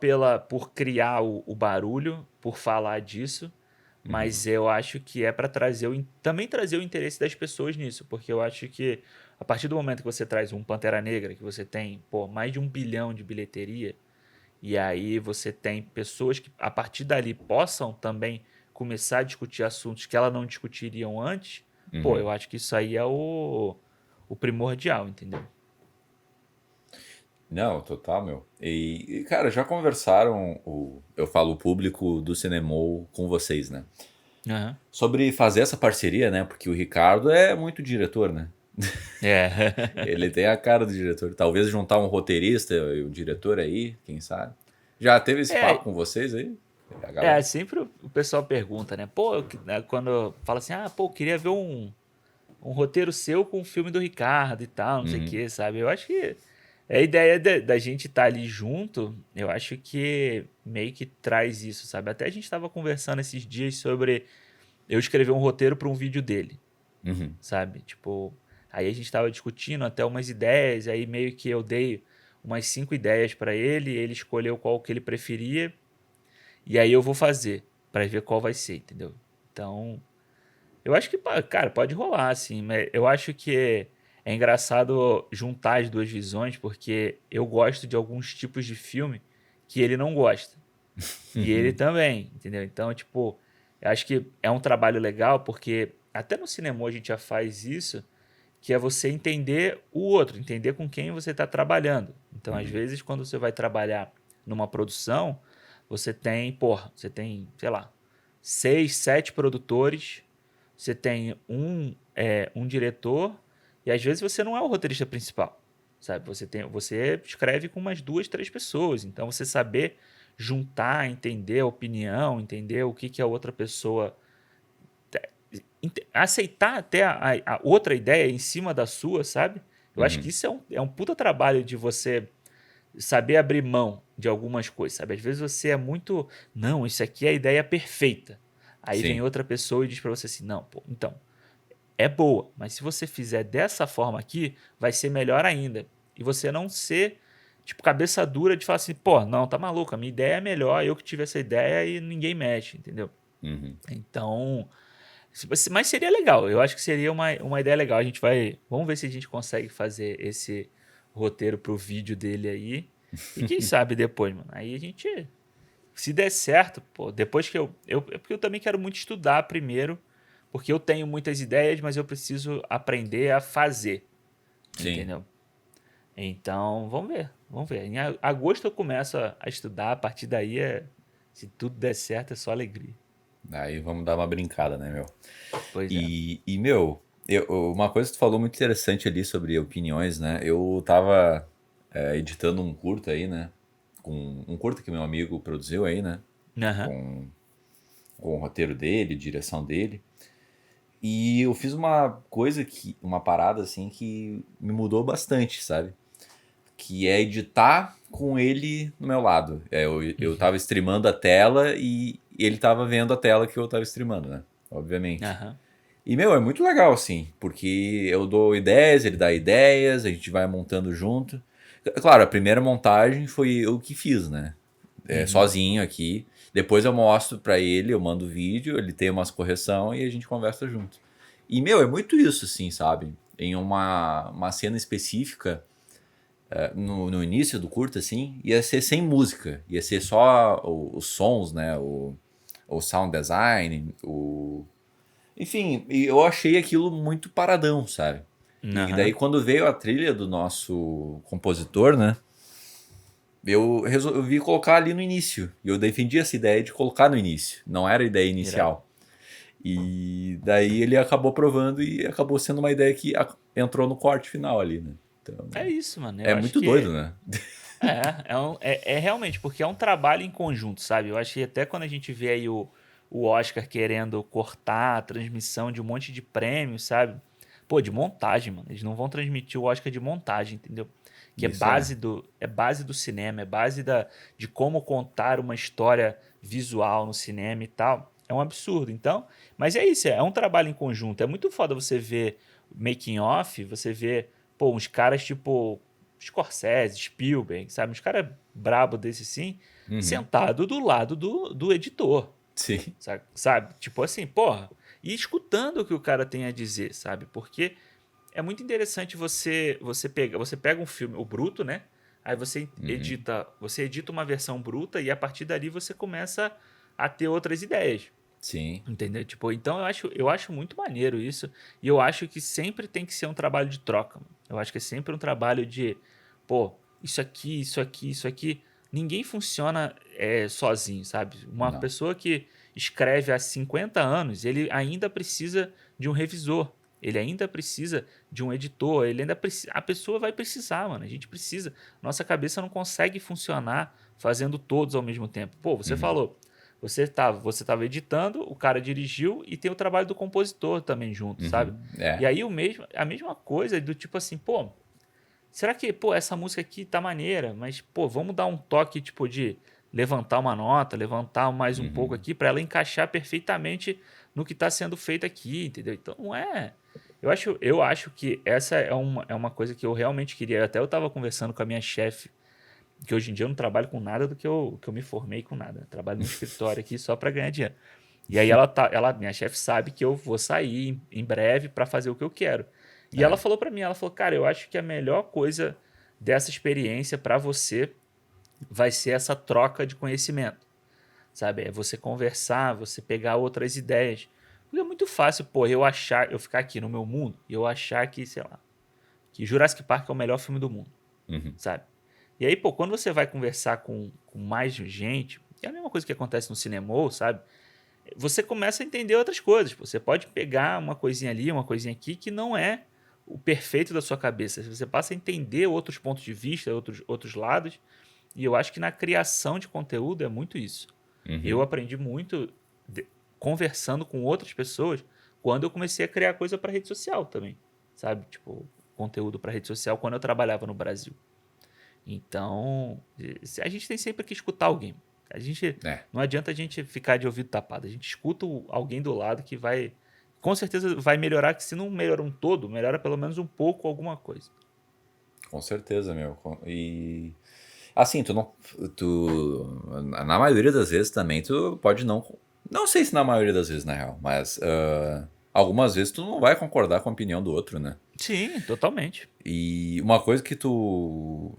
por criar o barulho, por falar disso, Uhum. mas eu acho que é para também trazer o interesse das pessoas nisso, porque eu acho que a partir do momento que você traz um Pantera Negra, que você tem mais de 1 bilhão de bilheteria, e aí você tem pessoas que a partir dali possam também começar a discutir assuntos que elas não discutiriam antes, Uhum. eu acho que isso aí é o primordial, entendeu? Não, total, meu. Cara, já conversaram, eu falo o público do Cinemol com vocês, né? Aham. Sobre fazer essa parceria, né? Porque o Ricardo é muito diretor, né? É. Ele tem a cara do diretor. Talvez juntar um roteirista e o diretor aí, quem sabe. Já teve esse papo É, com vocês aí? A galera? sempre o pessoal pergunta, né? Pô, né, quando fala assim, pô, eu queria ver um roteiro seu com o filme do Ricardo e tal, não sei o Uhum. que, sabe? Eu acho que a ideia da gente estar ali junto, eu acho que meio que traz isso, sabe? Até a gente estava conversando esses dias sobre eu escrever um roteiro para um vídeo dele, Uhum. sabe? Tipo, aí a gente estava discutindo até umas ideias, aí meio que eu dei umas 5 ideias para ele escolheu qual que ele preferia, e aí eu vou fazer para ver qual vai ser, entendeu? Então, eu acho que, cara, pode rolar, assim. Mas eu acho que é engraçado juntar as duas visões, porque eu gosto de alguns tipos de filme que ele não gosta. E ele Uhum. também, entendeu? Então, tipo, eu acho que é um trabalho legal, porque até no cinema a gente já faz isso, que é você entender o outro, entender com quem você está trabalhando. Então, às Uhum. vezes, quando você vai trabalhar numa produção, você tem, sei lá, 6, 7 produtores, você tem um diretor, e às vezes você não é o roteirista principal, sabe? Você escreve com umas 2, 3 pessoas, então você saber juntar, entender a opinião, entender o que a outra pessoa aceitar até a outra ideia em cima da sua, sabe? Eu acho que Uhum. isso é um puta trabalho de você saber abrir mão de algumas coisas, sabe? Às vezes você é muito, não, isso aqui é a ideia perfeita. Aí vem Sim. outra pessoa e diz pra você assim, não, pô, então, é boa, mas se você fizer dessa forma aqui, vai ser melhor ainda. E você não ser, tipo, cabeça dura de falar assim, pô, não, tá maluco, a minha ideia é melhor, eu que tive essa ideia e ninguém mexe, entendeu? Uhum. Então, Mas seria legal, eu acho que seria uma ideia legal. A gente vai. Vamos ver se a gente consegue fazer esse roteiro pro vídeo dele aí. E quem sabe depois, mano. Aí a gente. Se der certo, pô, depois que é porque eu também quero muito estudar primeiro. Porque eu tenho muitas ideias, mas eu preciso aprender a fazer. Sim. Entendeu? Então, vamos ver. Vamos ver. Em agosto eu começo a estudar. A partir daí, se tudo der certo, é só alegria. Aí vamos dar uma brincada, né, meu? Pois é. Meu, uma coisa que tu falou muito interessante ali sobre opiniões, né? Eu tava editando um curta aí, né? Com um curta que meu amigo produziu aí, né? Aham. Com, com o roteiro dele, direção dele. E eu fiz uma parada assim que me mudou bastante, sabe? Que é editar com ele no meu lado. Eu tava streamando a tela e ele tava vendo a tela que eu tava streamando, né? Obviamente. Aham. E, meu, é muito legal, assim, porque eu dou ideias, ele dá ideias, a gente vai montando junto. Claro, a primeira montagem foi eu que fiz, né? Uhum. Sozinho aqui. Depois eu mostro pra ele, eu mando o vídeo, ele tem umas correção e a gente conversa junto. E, meu, é muito isso, assim, sabe? Em uma cena específica, no início do curto, assim, ia ser sem música. Ia ser só os sons, né? O sound design, enfim, e eu achei aquilo muito paradão, sabe? E daí Aham. quando veio a trilha do nosso compositor, né? Eu resolvi colocar ali no início. E eu defendi essa ideia de colocar no início. Não era a ideia Irado. inicial. E daí ele acabou provando e acabou sendo uma ideia que entrou no corte final ali, né? Então, É isso, mano. Eu é acho muito que doido, né? é realmente, porque é um trabalho em conjunto, sabe? Eu acho que até quando a gente vê aí o Oscar querendo cortar a transmissão de um monte de prêmios, sabe? Pô, de montagem, mano. Eles não vão transmitir o Oscar de montagem, entendeu? Que Isso é. é base do cinema, é base de como contar uma história visual no cinema e tal. É um absurdo. Então, mas é isso, é um trabalho em conjunto. É muito foda você ver making off, você ver, pô, uns caras tipo Scorsese, Spielberg, sabe? Uns caras brabo desse sim, Uhum. sentado do lado do editor, Sim. sabe? Tipo assim, porra, e escutando o que o cara tem a dizer, sabe? Porque é muito interessante você pega um filme, o bruto, né? Aí Uhum. você edita uma versão bruta e a partir dali você começa a ter outras ideias. Sim. Entendeu? Tipo, então eu acho muito maneiro isso. E eu acho que sempre tem que ser um trabalho de troca, mano. Eu acho que é sempre um trabalho de, pô, isso aqui, isso aqui, isso aqui. Ninguém funciona sozinho, sabe? Uma Não. pessoa que escreve há 50 anos, ele ainda precisa de um revisor. Ele ainda precisa de um editor. Ele ainda precisa. A pessoa vai precisar, mano. A gente precisa. Nossa cabeça não consegue funcionar fazendo todos ao mesmo tempo. Pô, você Uhum. falou. Você tava editando, o cara dirigiu e tem o trabalho do compositor também junto, sabe? Uhum. E aí a mesma coisa do tipo assim, pô, será que, pô, essa música aqui tá maneira, mas, pô, vamos dar um toque, tipo, de levantar uma nota, levantar mais um pouco Uhum. aqui para ela encaixar perfeitamente no que tá sendo feito aqui, entendeu? Então, não é. Eu acho que essa é uma coisa que eu realmente queria. Até eu tava conversando com a minha chefe que hoje em dia eu não trabalho com nada do que eu me formei com nada. Eu trabalho num escritório aqui só para ganhar dinheiro. E aí minha chefe sabe que eu vou sair em breve para fazer o que eu quero. E ela É. falou para mim, ela falou: "Cara, eu acho que a melhor coisa dessa experiência para você vai ser essa troca de conhecimento, sabe? É você conversar, você pegar outras ideias. Porque é muito fácil, pô, eu ficar aqui no meu mundo e eu achar que, sei lá, que Jurassic Park é o melhor filme do mundo, Uhum. sabe? E aí, pô, quando você vai conversar com mais gente, que é a mesma coisa que acontece no cinema, sabe? Você começa a entender outras coisas. Pô. Você pode pegar uma coisinha ali, uma coisinha aqui, que não é o perfeito da sua cabeça. Você passa a entender outros pontos de vista, outros lados. E eu acho que na criação de conteúdo é muito isso. Eu Uhum. aprendi muito conversando com outras pessoas quando eu comecei a criar coisa para rede social também, sabe? Tipo, conteúdo para rede social quando eu trabalhava no Brasil. Então, a gente tem sempre que escutar alguém. A gente É. não adianta a gente ficar de ouvido tapado. A gente escuta alguém do lado que vai, com certeza vai melhorar, que se não melhora um todo, melhora pelo menos um pouco alguma coisa. Com certeza, meu. E assim, tu não. Tu. Na maioria das vezes também, tu pode Não sei se na maioria das vezes, na real, mas algumas vezes tu não vai concordar com a opinião do outro, né? Sim, totalmente. E uma coisa que eu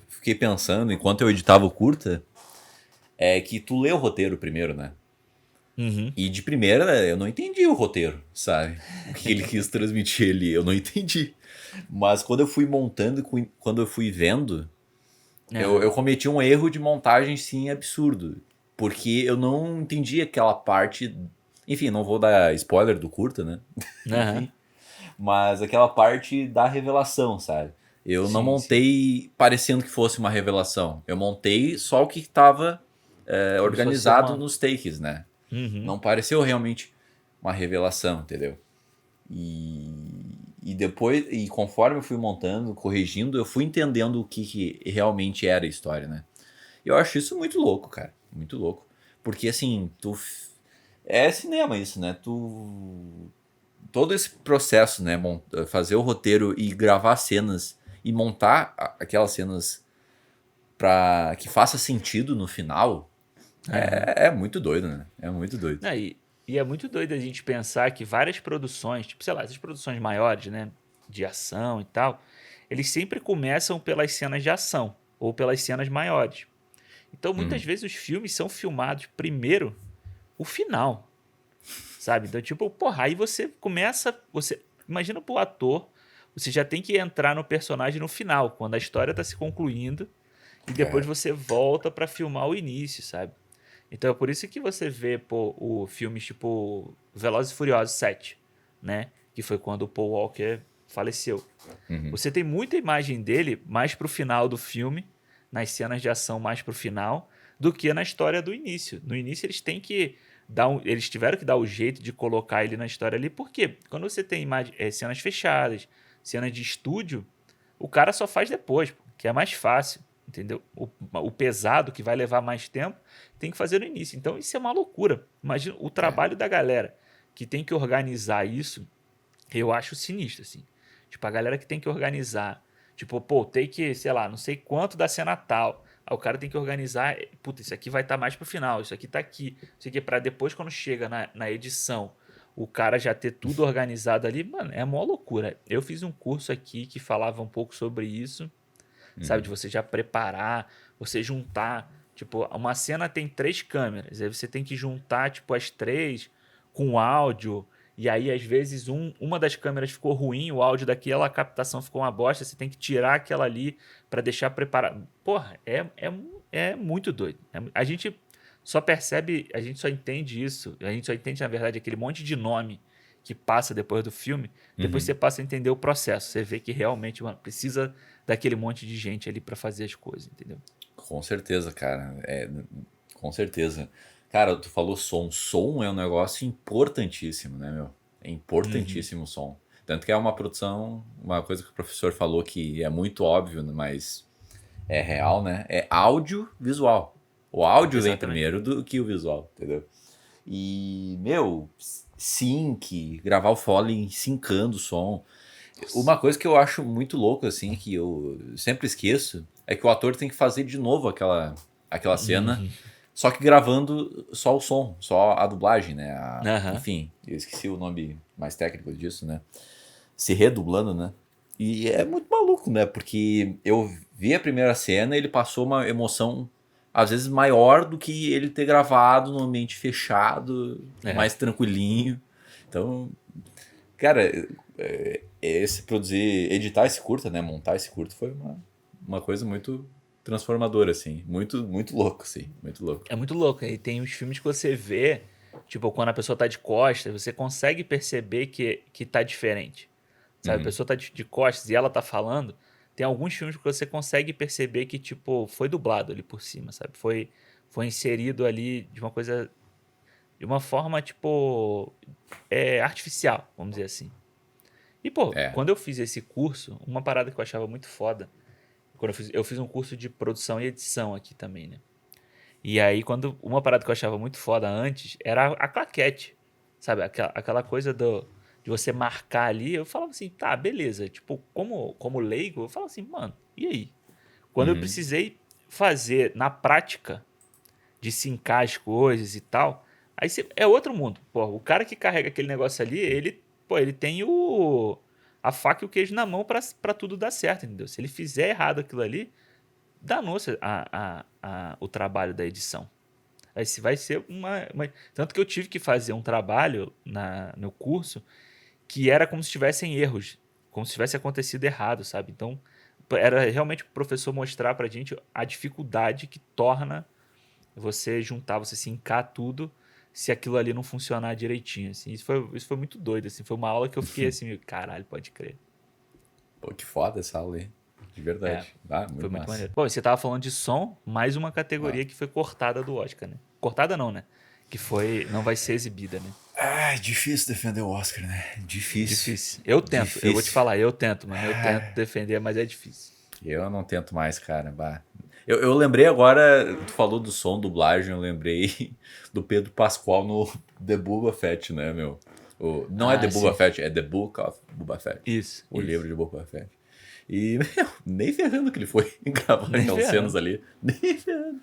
fiquei pensando enquanto eu editava o curta, é que tu lê o roteiro primeiro, né? Uhum. E de primeira eu não entendi o roteiro, sabe? O que ele quis transmitir ali, eu não entendi. Mas quando eu fui montando, quando eu fui vendo, Aham. eu cometi um erro de montagem, sim, absurdo. Porque eu não entendi aquela parte. Enfim, não vou dar spoiler do curta, né? Aham. Enfim. Mas aquela parte da revelação, sabe? Eu não Sim, sim. montei parecendo que fosse uma revelação. Eu montei só o que estava Como se fosse organizado uma. nos takes, né? Uhum. Não pareceu realmente uma revelação, entendeu? E, e depois, e conforme eu fui montando, corrigindo, eu fui entendendo o que realmente era a história, né? E eu acho isso muito louco, cara. Muito louco. Porque assim, é cinema isso, né? Todo esse processo, né? Fazer o roteiro e gravar cenas e montar aquelas cenas pra que faça sentido no final Aham. é muito doido, né? É muito doido. Não, e é muito doido a gente pensar que várias produções, tipo, sei lá, essas produções maiores, né, de ação e tal, eles sempre começam pelas cenas de ação ou pelas cenas maiores. Então, muitas Uhum. vezes os filmes são filmados primeiro o final, sabe? Então, tipo, porra, aí você começa, você imagina pro ator, você já tem que entrar no personagem no final, quando a história tá se concluindo, e depois É. você volta pra filmar o início, sabe? Então é por isso que você vê, pô, o filmes tipo Velozes e Furiosos 7, né? Que foi quando o Paul Walker faleceu. Uhum. Você tem muita imagem dele mais pro final do filme, nas cenas de ação mais pro final, do que na história do início. No início eles têm que eles tiveram que dar o jeito de colocar ele na história ali, porque quando você tem cenas fechadas, cenas de estúdio, o cara só faz depois, pô, que é mais fácil, entendeu? O pesado, que vai levar mais tempo, tem que fazer no início. Então isso é uma loucura. Imagina o É. trabalho da galera que tem que organizar isso, eu acho sinistro, assim. Tipo, a galera que tem que organizar. Tipo, pô, tem que, sei lá, não sei quanto da cena tal. Aí o cara tem que organizar. Puta, isso aqui vai estar mais pro final, isso aqui tá aqui. Isso aqui, pra depois, quando chega na edição, o cara já ter tudo organizado ali, mano, é uma loucura. Eu fiz um curso aqui que falava um pouco sobre isso, sabe? De Uhum. você já preparar, você juntar. Tipo, uma cena tem 3 câmeras, aí você tem que juntar, tipo, as três com áudio. E aí, às vezes, uma das câmeras ficou ruim, o áudio daquela captação ficou uma bosta, você tem que tirar aquela ali para deixar preparado. Porra, é muito doido. A gente só percebe, a gente só entende isso, a gente só entende, na verdade, aquele monte de nome que passa depois do filme, depois Uhum. você passa a entender o processo. Você vê que realmente, mano, precisa daquele monte de gente ali pra fazer as coisas, entendeu? Com certeza, cara. Com certeza. Cara, tu falou som. Som é um negócio importantíssimo, né, meu? É Uhum. importantíssimo o som. Tanto que é uma produção, uma coisa que o professor falou que é muito óbvio, né, mas é real, né? É áudio visual. O áudio vem Exatamente. primeiro do que o visual, entendeu? E, meu, sync, gravar o Foley syncando o som. Nossa. Uma coisa que eu acho muito louco, assim, que eu sempre esqueço, é que o ator tem que fazer de novo aquela cena, Uhum. só que gravando só o som, só a dublagem, né? Aham. Enfim, eu esqueci o nome mais técnico disso, né? Se redublando, né? E é muito maluco, né? Porque eu vi a primeira cena e ele passou uma emoção, às vezes, maior do que ele ter gravado no ambiente fechado, É. mais tranquilinho. Então, cara, editar esse curta, né? Montar esse curta foi uma coisa muito transformadora, assim. Muito, muito louco, assim. Muito louco. É muito louco. E tem uns filmes que você vê, tipo, quando a pessoa tá de costas, você consegue perceber que tá diferente. Sabe? A Uhum. pessoa tá de costas e ela tá falando. Tem alguns filmes que você consegue perceber que, tipo, foi dublado ali por cima, sabe? Foi inserido ali de uma coisa. De uma forma, tipo. Artificial, vamos dizer assim. E, pô, É. quando eu fiz esse curso, uma parada que eu achava muito foda. Quando eu fiz um curso de produção e edição aqui também, né? E aí, quando uma parada que eu achava muito foda antes era a claquete. Sabe? Aquela coisa de você marcar ali. Eu falava assim, tá, beleza. Tipo, como leigo, eu falava assim, mano, e aí? Quando eu Uhum. precisei fazer na prática, de sincar as coisas e tal. Aí é outro mundo. Pô, o cara que carrega aquele negócio ali, ele tem a faca e o queijo na mão pra tudo dar certo, entendeu? Se ele fizer errado aquilo ali, danou-se o trabalho da edição. Aí se vai ser Tanto que eu tive que fazer um trabalho no curso que era como se tivessem erros, como se tivesse acontecido errado, sabe? Então, era realmente o professor mostrar pra gente a dificuldade que torna você juntar, você sincar tudo, se aquilo ali não funcionar direitinho, assim. Isso foi muito doido, assim. Foi uma aula que eu fiquei assim, caralho, pode crer. Pô, que foda essa aula aí. De É, verdade. Ah, foi muito muito massa. maneiro. Bom, você tava falando de som, mais uma Ah. categoria que foi cortada do Oscar, né? Cortada não, né? Que não vai ser exibida, né? Ah, é difícil defender o Oscar, né? Difícil. Difícil. Eu tento, eu vou te Difícil. falar, eu tento, mano. Eu tento defender, mas é difícil. Eu não tento mais, cara. Bah. Eu lembrei agora, tu falou do som, dublagem, eu lembrei do Pedro Pascoal no The Boba Fett, né, meu? Não é The Ah, Boba sim. Fett, é The Book of Boba Fett. Isso, O isso. livro de Boba Fett. E, meu, nem ferrando que ele foi gravar Nem aquelas cenas ferrando. ali. Nem ferrando.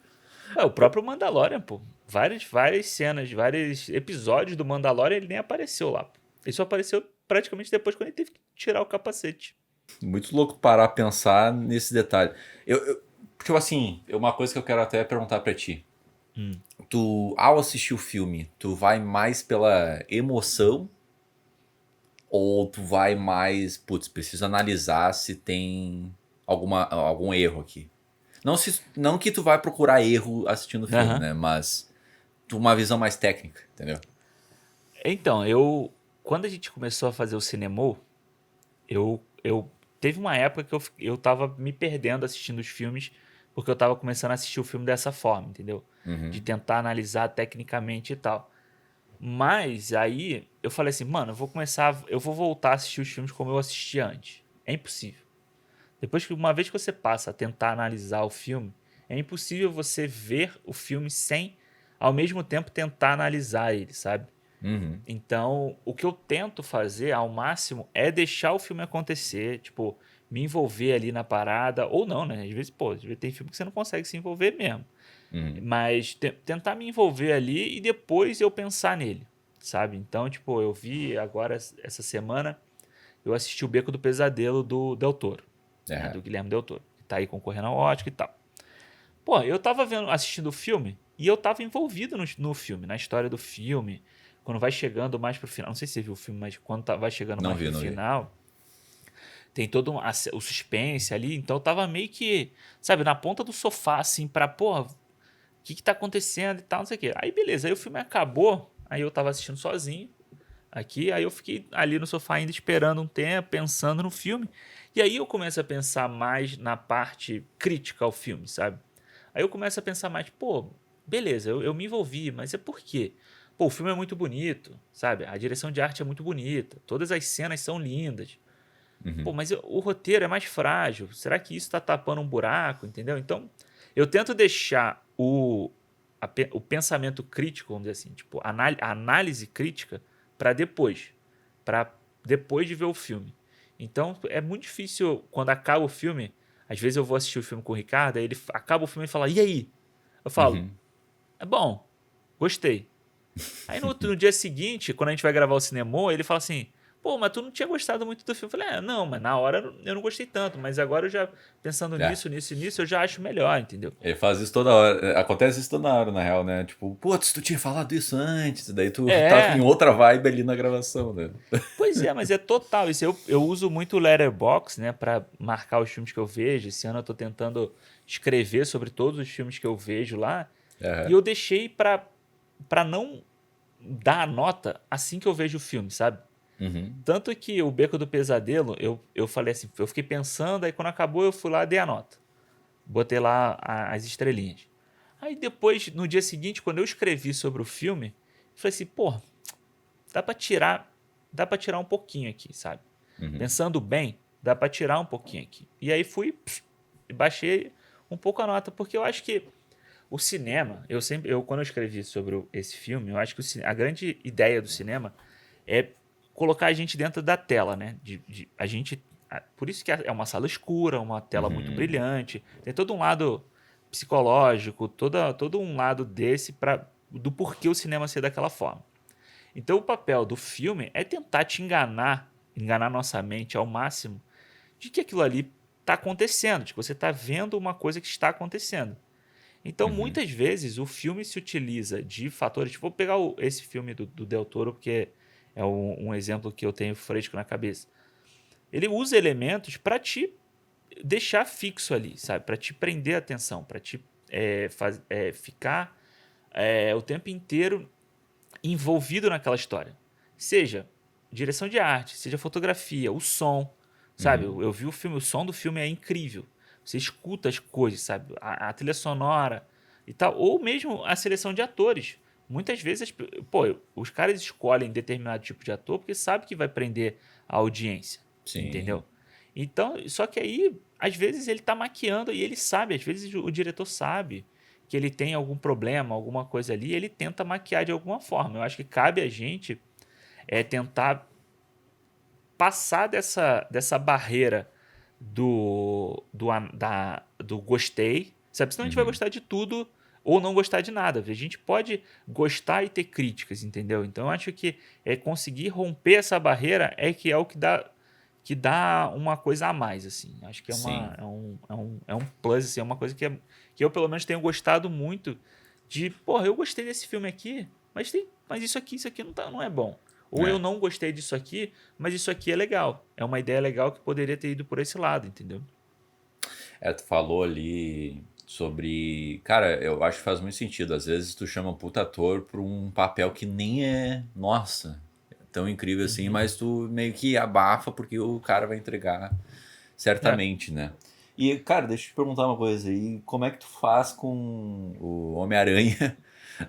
O próprio Mandalorian, pô. Várias cenas, vários episódios do Mandalorian, ele nem apareceu lá, pô. Ele só apareceu praticamente depois quando ele teve que tirar o capacete. Muito louco parar a pensar nesse detalhe. Tipo assim, uma coisa que eu quero até perguntar pra ti. Hum. Tu, ao assistir o filme, tu vai mais pela emoção ou tu vai mais, putz, preciso analisar se tem algum erro aqui? Não que tu vai procurar erro assistindo o filme, Aham. né? Mas uma visão mais técnica, entendeu? Então, quando a gente começou a fazer o Cinemô, eu teve uma época que eu tava me perdendo assistindo os filmes, porque eu tava começando a assistir o filme dessa forma, entendeu? De Uhum. tentar analisar tecnicamente e tal. Mas aí eu falei assim, mano, eu vou voltar a assistir os filmes como eu assistia antes. É impossível. Uma vez que você passa a tentar analisar o filme, é impossível você ver o filme sem, ao mesmo tempo, tentar analisar ele, sabe? Uhum. Então, o que eu tento fazer ao máximo é deixar o filme acontecer, tipo, me envolver ali na parada, ou não, né? Às vezes, pô, às vezes tem filme que você não consegue se envolver mesmo. Uhum. Mas tentar me envolver ali e depois eu pensar nele, sabe? Então, tipo, eu vi agora, essa semana, eu assisti o Beco do Pesadelo do Del Toro, né? É. Do Guilherme Del Toro, que tá aí concorrendo ao Oscar e tal. Pô, eu tava assistindo o filme e eu tava envolvido no filme, na história do filme. Quando vai chegando mais pro final, não sei se você viu o filme, mas quando vai chegando Não mais vi, pro não vi. final, tem todo o suspense ali. Então eu tava meio que, sabe, na ponta do sofá, assim, pô, o que tá acontecendo e tal, não sei o quê. Aí beleza, aí o filme acabou, aí eu tava assistindo sozinho aqui, aí eu fiquei ali no sofá ainda esperando um tempo, pensando no filme. E aí eu começo a pensar mais na parte crítica ao filme, sabe? Aí eu começo a pensar mais, pô, beleza, eu me envolvi, mas é por quê? Pô, o filme é muito bonito, sabe? A direção de arte é muito bonita, todas as cenas são lindas. Pô, Uhum. mas o roteiro é mais frágil. Será que isso tá tapando um buraco, entendeu? Então, eu tento deixar o pensamento crítico, vamos dizer assim, tipo, a análise crítica para depois de ver o filme. Então, é muito difícil quando acaba o filme. Às vezes eu vou assistir o filme com o Ricardo, aí ele acaba o filme e fala: "E aí?" Eu falo: Uhum. "É bom, gostei." Aí no dia seguinte, quando a gente vai gravar o cinema, ele fala assim: "Pô, mas tu não tinha gostado muito do filme." Eu falei: não, mas na hora eu não gostei tanto, mas agora eu já, pensando É. nisso, eu já acho melhor, entendeu?" Ele faz isso toda hora. Acontece isso toda hora, na real, né? Tipo, putz, tu tinha falado isso antes. Daí tu tava em É, outra vibe ali na gravação, né? pois é, mas é total. Isso eu uso muito o Letterboxd, né, pra marcar os filmes que eu vejo. Esse ano eu tô tentando escrever sobre todos os filmes que eu vejo lá. E Aham. eu deixei pra não dar a nota assim que eu vejo o filme, sabe? Uhum. Tanto que o Beco do Pesadelo, eu falei assim, eu fiquei pensando, aí quando acabou eu fui lá e dei a nota. Botei lá as estrelinhas. Aí depois, no dia seguinte, quando eu escrevi sobre o filme, eu falei assim, pô, dá pra tirar, dá para tirar um pouquinho aqui, sabe? Uhum. Pensando bem, dá pra tirar um pouquinho aqui. E aí baixei um pouco a nota, porque eu acho que o cinema, quando eu escrevi sobre esse filme, eu acho que a grande ideia do cinema é colocar a gente dentro da tela, né? A gente, por isso que é uma sala escura, uma tela muito Uhum. brilhante, tem todo um lado psicológico, todo um lado desse do porquê o cinema ser daquela forma. Então o papel do filme é tentar te enganar nossa mente ao máximo de que aquilo ali está acontecendo, de que você está vendo uma coisa que está acontecendo. Então, Uhum. muitas vezes, o filme se utiliza de fatores. Vou pegar esse filme do Del Toro, porque é um exemplo que eu tenho fresco na cabeça. Ele usa elementos para te deixar fixo ali, sabe? Para te prender a atenção, para te ficar o tempo inteiro envolvido naquela história. Seja direção de arte, seja fotografia, o som, sabe? Uhum. Eu vi o filme, o som do filme é incrível. Você escuta as coisas, sabe? A trilha sonora e tal, ou mesmo a seleção de atores. Muitas vezes, pô, os caras escolhem determinado tipo de ator porque sabe que vai prender a audiência, Sim. entendeu? Então, só que aí, às vezes ele tá maquiando e ele sabe, às vezes o diretor sabe que ele tem algum problema, alguma coisa ali, e ele tenta maquiar de alguma forma. Eu acho que cabe a gente tentar passar dessa barreira do gostei, sabe? Senão a gente vai Uhum. gostar de tudo ou não gostar de nada. A gente pode gostar e ter críticas, entendeu? Então eu acho que conseguir romper essa barreira que é o que dá uma coisa a mais, assim. Acho que Sim. é um plus, assim, é uma coisa que eu pelo menos tenho gostado muito de, porra, eu gostei desse filme aqui, mas isso aqui não é bom. Ou eu É. não gostei disso aqui, mas isso aqui é legal. É uma ideia legal que poderia ter ido por esse lado, entendeu? Tu falou ali sobre. Cara, eu acho que faz muito sentido. Às vezes tu chama um puta ator pra um papel que nem é, nossa, tão incrível assim, Uhum. mas tu meio que abafa porque o cara vai entregar É. certamente, né? E, cara, deixa eu te perguntar uma coisa aí. Como é que tu faz com o Homem-Aranha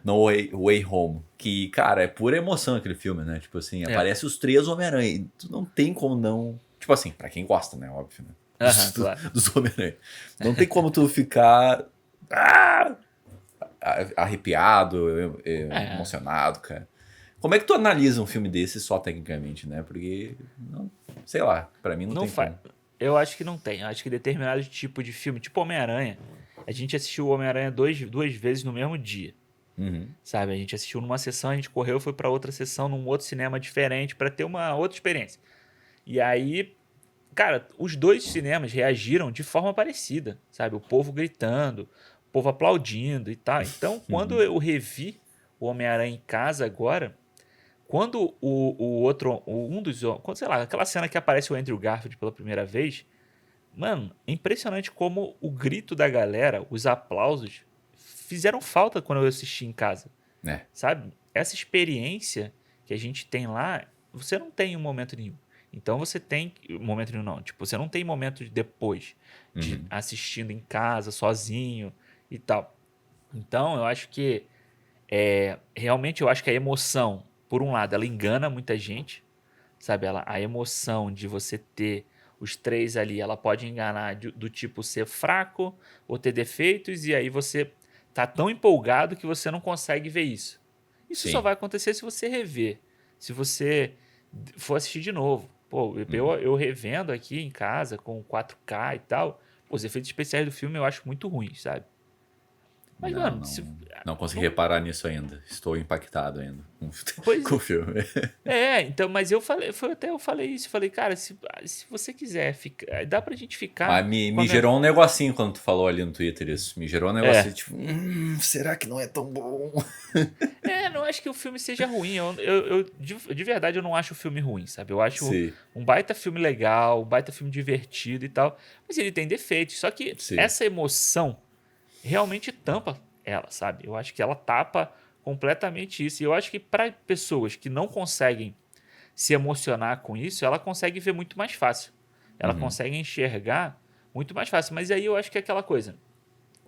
no Way Home? Que, cara, é pura emoção aquele filme, né? Tipo assim, É. aparece os três Homem-Aranha. E tu não tem como não. Tipo assim, pra quem gosta, né? Óbvio, né? Aham, claro. Dos Homem-Aranha. Não tem como tu ficar ah, arrepiado, É. emocionado, cara. Como é que tu analisa um filme desse só tecnicamente, né? Porque, não, sei lá, pra mim não Não tem faz. como. Eu acho que não tem. Eu acho que determinado tipo de filme, tipo Homem-Aranha, a gente assistiu o Homem-Aranha duas vezes no mesmo dia. Uhum. Sabe? A gente assistiu numa sessão, a gente correu, foi para outra sessão, num outro cinema diferente, para ter uma outra experiência. E aí, cara, os dois cinemas reagiram de forma parecida, sabe? O povo gritando, o povo aplaudindo e tal. Então, quando Uhum. eu revi o Homem-Aranha em casa agora, quando o outro, um dos, quando, sei lá, aquela cena que aparece o Andrew Garfield pela primeira vez, mano, é impressionante como o grito da galera, os aplausos, fizeram falta quando eu assisti em casa, É. sabe? Essa experiência que a gente tem lá, você não tem em um momento nenhum. Então você tem momento nenhum não, tipo, você não tem momento depois de Uhum. assistindo em casa sozinho e tal. Então eu acho que realmente eu acho que a emoção, por um lado, ela engana muita gente, sabe? A emoção de você ter os três ali, ela pode enganar do tipo ser fraco ou ter defeitos, e aí você tá tão empolgado que você não consegue ver isso. Isso só Sim. vai acontecer se você rever, se você for assistir de novo. Pô, Uhum. eu revendo aqui em casa com 4K e tal, pô, os efeitos especiais do filme eu acho muito ruins, sabe? Mas, Não, mano, não consegui não, reparar nisso ainda. Estou impactado ainda com, pois com o filme. então, mas eu falei isso, falei, cara, se você quiser ficar, dá pra gente ficar Mas me quando é, gerou um negocinho quando tu falou ali no Twitter isso. Me gerou um é, negocinho tipo, será que não é tão bom? não acho que o filme seja ruim, de verdade eu não acho o filme ruim, sabe? Eu acho Sim, um baita filme legal, um baita filme divertido e tal, mas ele tem defeitos, só que sim. essa emoção realmente tampa ela, sabe? Eu acho que ela tapa completamente isso, e eu acho que para pessoas que não conseguem se emocionar com isso, ela consegue ver muito mais fácil. Ela Uhum. consegue enxergar muito mais fácil. Mas aí eu acho que é aquela coisa.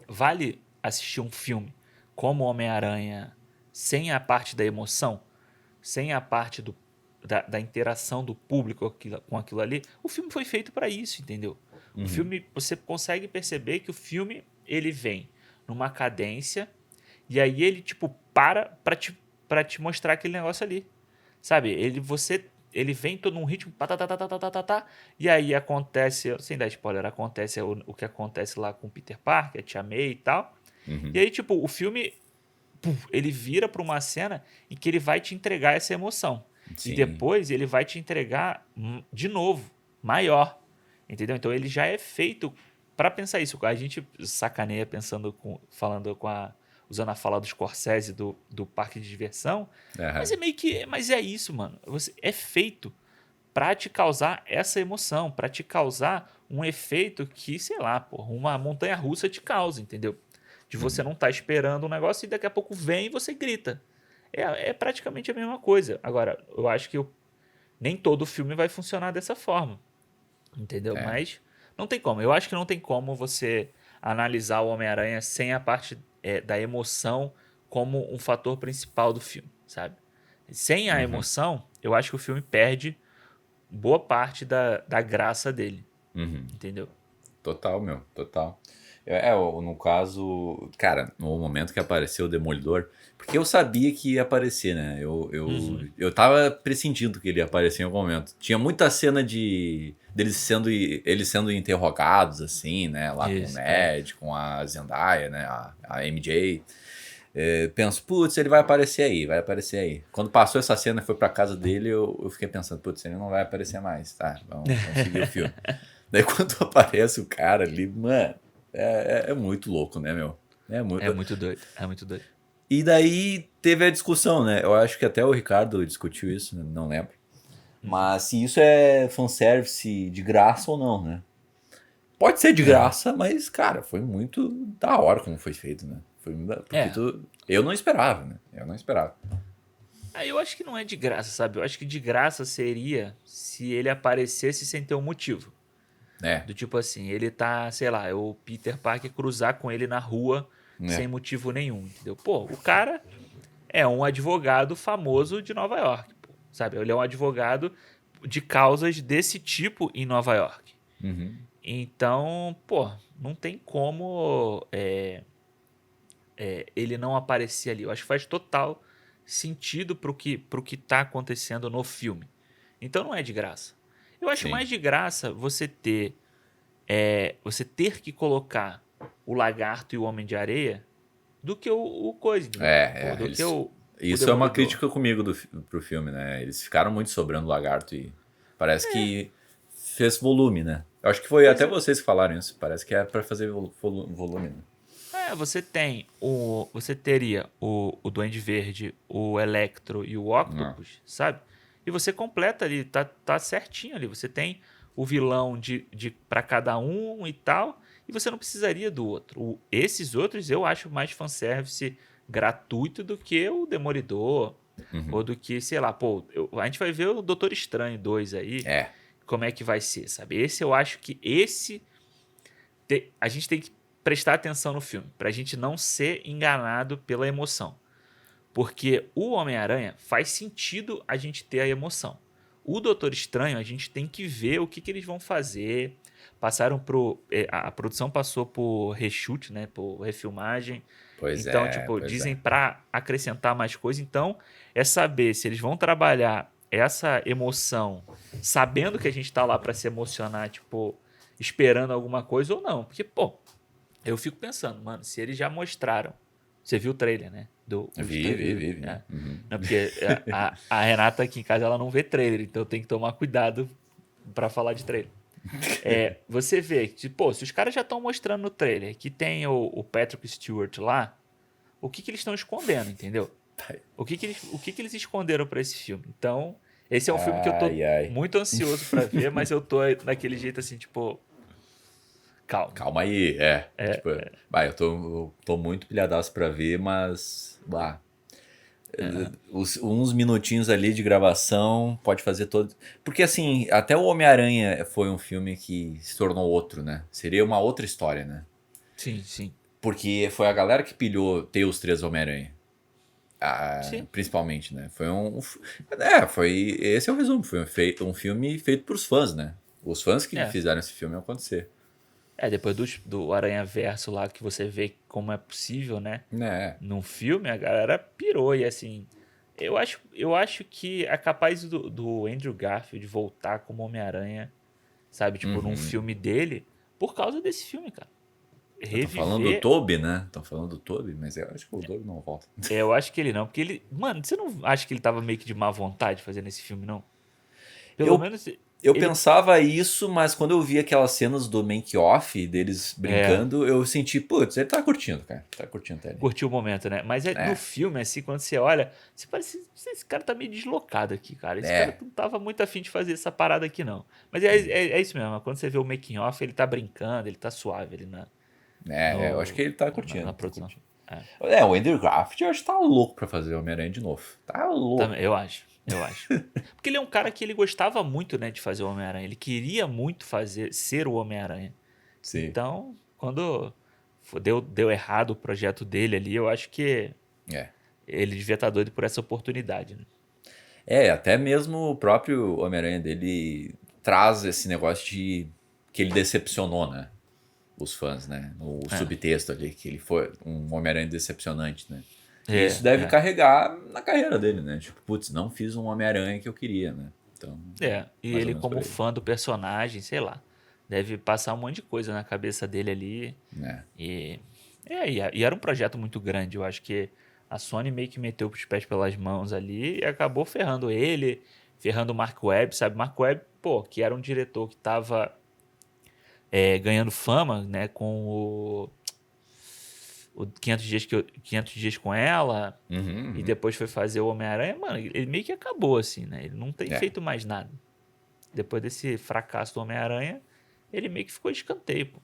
Vale assistir um filme como Homem-Aranha sem a parte da emoção, sem a parte da interação do público com aquilo ali? O filme foi feito para isso, entendeu? O Uhum. filme, você consegue perceber que o filme ele vem numa cadência e aí ele tipo para te mostrar aquele negócio ali. Sabe? ele vem todo num ritmo, pá, tá, tá, tá, tá, tá, tá, tá, tá, e aí acontece, sem dar spoiler, acontece o que acontece lá com o Peter Parker, a Tia May e tal. E Uhum. aí, tipo, o filme, ele vira pra uma cena em que ele vai te entregar essa emoção. E Sim. depois ele vai te entregar de novo, maior. Entendeu? Então ele já é feito pra pensar isso. A gente sacaneia pensando falando com usando a fala do Scorsese do parque de diversão, mas Aham. é meio que, mas é isso, mano. É feito pra te causar essa emoção, pra te causar um efeito que, sei lá, porra, uma montanha-russa te causa, entendeu? De você Uhum. não estar esperando um negócio e daqui a pouco vem e você grita. É praticamente a mesma coisa. Agora, eu acho que nem todo filme vai funcionar dessa forma, entendeu? É. Mas não tem como. Eu acho que não tem como você analisar o Homem-Aranha sem a parte da emoção como um fator principal do filme, sabe? Sem a Uhum. emoção, eu acho que o filme perde boa parte da graça dele, Uhum. entendeu? Total, meu, total. No caso, cara, no momento que apareceu o Demolidor, porque eu sabia que ia aparecer, né? Uhum. Eu tava pressentindo que ele ia aparecer em algum momento. Tinha muita cena eles sendo interrogados, assim, né? Lá com o Isso, é. Ned, com a Zendaya, né? A MJ. Penso, putz, ele vai aparecer aí, vai aparecer aí. Quando passou essa cena e foi pra casa dele, eu fiquei pensando, putz, ele não vai aparecer mais, tá? Vamos seguir o filme. Daí quando aparece o cara ali, mano, é muito louco, né, meu? É É muito. muito doido, é muito doido. E daí teve a discussão, né? Eu acho que até o Ricardo discutiu isso, né? Não lembro. Uhum. Mas se isso é fanservice de graça ou não, né? Pode ser de É. graça, mas, cara, foi muito da hora como foi feito, né? Porque É. eu não esperava, né? Eu não esperava. Aí eu acho que não é de graça, sabe? Eu acho que de graça seria se ele aparecesse sem ter um motivo. É, Do tipo assim, ele tá, sei lá, o Peter Parker cruzar com ele na rua sem né? motivo nenhum, entendeu? Pô, o cara é um advogado famoso de Nova York, pô, sabe? Ele é um advogado de causas desse tipo em Nova York. Uhum. Então, pô, não tem como ele não aparecer ali. Eu acho que faz total sentido pro que tá acontecendo no filme. Então não é de graça. Eu acho Sim. mais de graça você ter que colocar o lagarto e o Homem de Areia do que o coisa, entendeu? Pô, do que Eles. o Isso é uma Demolidor. crítica comigo pro filme, né? Eles ficaram muito sobrando lagarto e parece que fez volume, né? Eu acho que foi Pois até é. vocês que falaram isso. Parece que é pra fazer volume, né? Você teria o Duende Verde, o Electro e o Não. Octopus, sabe? E você completa ali, tá certinho ali. Você tem o vilão de para cada um e tal, e você não precisaria do outro. Esses outros eu acho mais fanservice gratuito do que o Demolidor, ou Uhum. do que, sei lá, pô, a gente vai ver o Doutor Estranho 2 aí, É. como é que vai ser, sabe? Esse eu acho que a gente tem que prestar atenção no filme, pra gente não ser enganado pela emoção. Porque o Homem-Aranha faz sentido a gente ter a emoção. O Doutor Estranho, a gente tem que ver o que eles vão fazer. A produção passou por reshoot, né? Por refilmagem. Pois Então, é, tipo, pois dizem é. pra acrescentar mais coisa. Então, é saber se eles vão trabalhar essa emoção sabendo que a gente tá lá pra se emocionar, tipo, esperando alguma coisa ou não. Porque, pô, eu fico pensando, mano, se eles já mostraram. Você viu o trailer, né? Os trailers. Vi. Uhum. Não, porque a Renata aqui em casa ela não vê trailer, então tem que tomar cuidado pra falar de trailer. Você vê que, pô, se os caras já estão mostrando no trailer que tem o Patrick Stewart lá, o que eles estão escondendo, entendeu? O que eles esconderam pra esse filme? Então, esse é um filme que eu tô Ai, ai. muito ansioso pra ver, mas eu tô daquele jeito assim, tipo, calma. Calma aí, é. Tipo, eu tô muito pilhadaço pra ver, mas. Bah, uns minutinhos ali de gravação pode fazer todo. Porque assim, até o Homem-Aranha foi um filme que se tornou outro, né? Seria uma outra história, né? Sim, sim. Porque foi a galera que pilhou ter os três Homem-Aranha. Sim. Principalmente, né? Foi. Esse é o resumo. Foi um filme feito pros fãs, né? Os fãs que É. fizeram esse filme acontecer. Depois do Aranha Verso lá, que você vê como é possível, né? Né? Num filme, a galera pirou. E assim, Eu acho que é capaz do Andrew Garfield voltar como Homem-Aranha, sabe? Tipo, num filme dele, por causa desse filme, cara. Estão falando do Reviver. Tobey, né? Estão falando do Tobey, mas eu acho que o Tobey não volta. Eu acho que ele não, porque ele. Mano, você não acha que ele tava meio que de má vontade fazendo esse filme, não? Pelo Eu, menos eu ele. pensava isso, mas quando eu vi aquelas cenas do make-off deles É. brincando, eu senti, putz, ele tá curtindo, cara. Tá curtindo até ali. Curtiu o momento, né? Mas no É, filme, assim, quando você olha, você parece. Esse cara tá meio deslocado aqui, cara. Esse cara é, não tava muito afim de fazer essa parada aqui, não. Mas é isso mesmo. Quando você vê o making off, ele tá brincando, ele tá suave ali eu acho que ele tá na curtindo. Tá produção. curtindo. É, O Andrew Garfield eu acho que tá louco pra fazer o Homem-Aranha de novo. Tá louco. também, eu acho. Eu acho. Porque ele é um cara que ele gostava muito, né, de fazer o Homem-Aranha. Ele queria muito ser o Homem-Aranha. Sim. Então, quando deu errado o projeto dele ali, eu acho que É. ele devia estar doido por essa oportunidade, né? Até mesmo o próprio Homem-Aranha dele traz esse negócio de que ele decepcionou, né? Os fãs, né? No É, subtexto ali, que ele foi um Homem-Aranha decepcionante, né? E é, isso deve é. carregar na carreira dele, né? Tipo, putz, não fiz um Homem-Aranha que eu queria, né? Então, E mais ou ele, menos por como aí, fã do personagem, sei lá, deve passar um monte de coisa na cabeça dele ali. né? E, e era um projeto muito grande. Eu acho que a Sony meio que meteu os pés pelas mãos ali e acabou ferrando ele, ferrando o Mark Webb, sabe? Mark Webb, pô, que era um diretor que tava ganhando fama, né, com o 500 dias com ela, Uhum, e uhum. depois foi fazer o Homem-Aranha, mano, ele meio que acabou, assim, né? Ele não tem É. feito mais nada. Depois desse fracasso do Homem-Aranha, ele meio que ficou de escanteio, pô.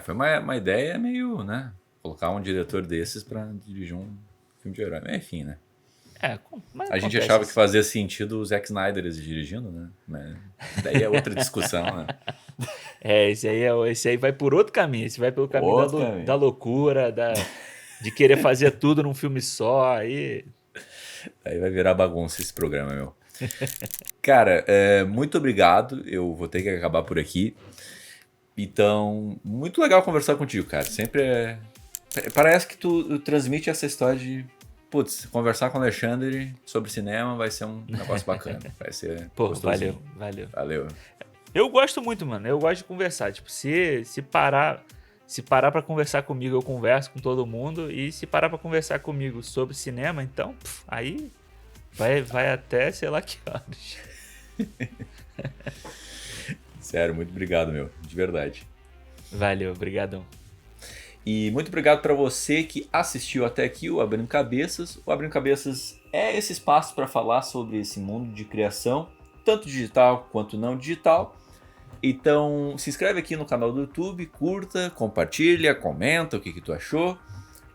Foi uma ideia meio, né? Colocar um diretor desses pra dirigir um filme de herói. Mas, enfim, né? Mas A gente acontece achava que isso. fazia sentido o Zack Snyder dirigindo, né? Mas daí é outra discussão, né? Esse aí vai por outro caminho. Esse vai pelo caminho Outro da caminho. loucura, de querer fazer tudo num filme só. Aí, Aí vai virar bagunça esse programa, meu. Cara, muito obrigado. Eu vou ter que acabar por aqui. Então, muito legal conversar contigo, cara. Sempre parece que tu transmite essa história de. Putz, conversar com o Alexandre sobre cinema vai ser um negócio bacana. Vai ser pô, gostosinho. valeu. Valeu. Eu gosto muito, mano. Eu gosto de conversar. Tipo, se parar para conversar comigo, eu converso com todo mundo. E se parar para conversar comigo sobre cinema, então, aí vai até sei lá que horas. Sério, muito obrigado, meu. De verdade. Valeu, obrigadão. E muito obrigado para você que assistiu até aqui o Abrindo Cabeças. O Abrindo Cabeças é esse espaço para falar sobre esse mundo de criação, tanto digital quanto não digital. Então se inscreve aqui no canal do YouTube, curta, compartilha, comenta o que tu achou.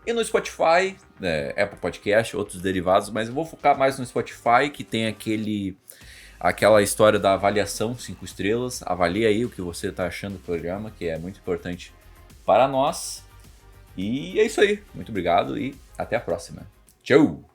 E no Spotify, Apple Podcast, outros derivados, mas eu vou focar mais no Spotify, que tem aquela história da avaliação 5 estrelas. Avalie aí o que você está achando do programa, que é muito importante para nós. E é isso aí. Muito obrigado e até a próxima. Tchau!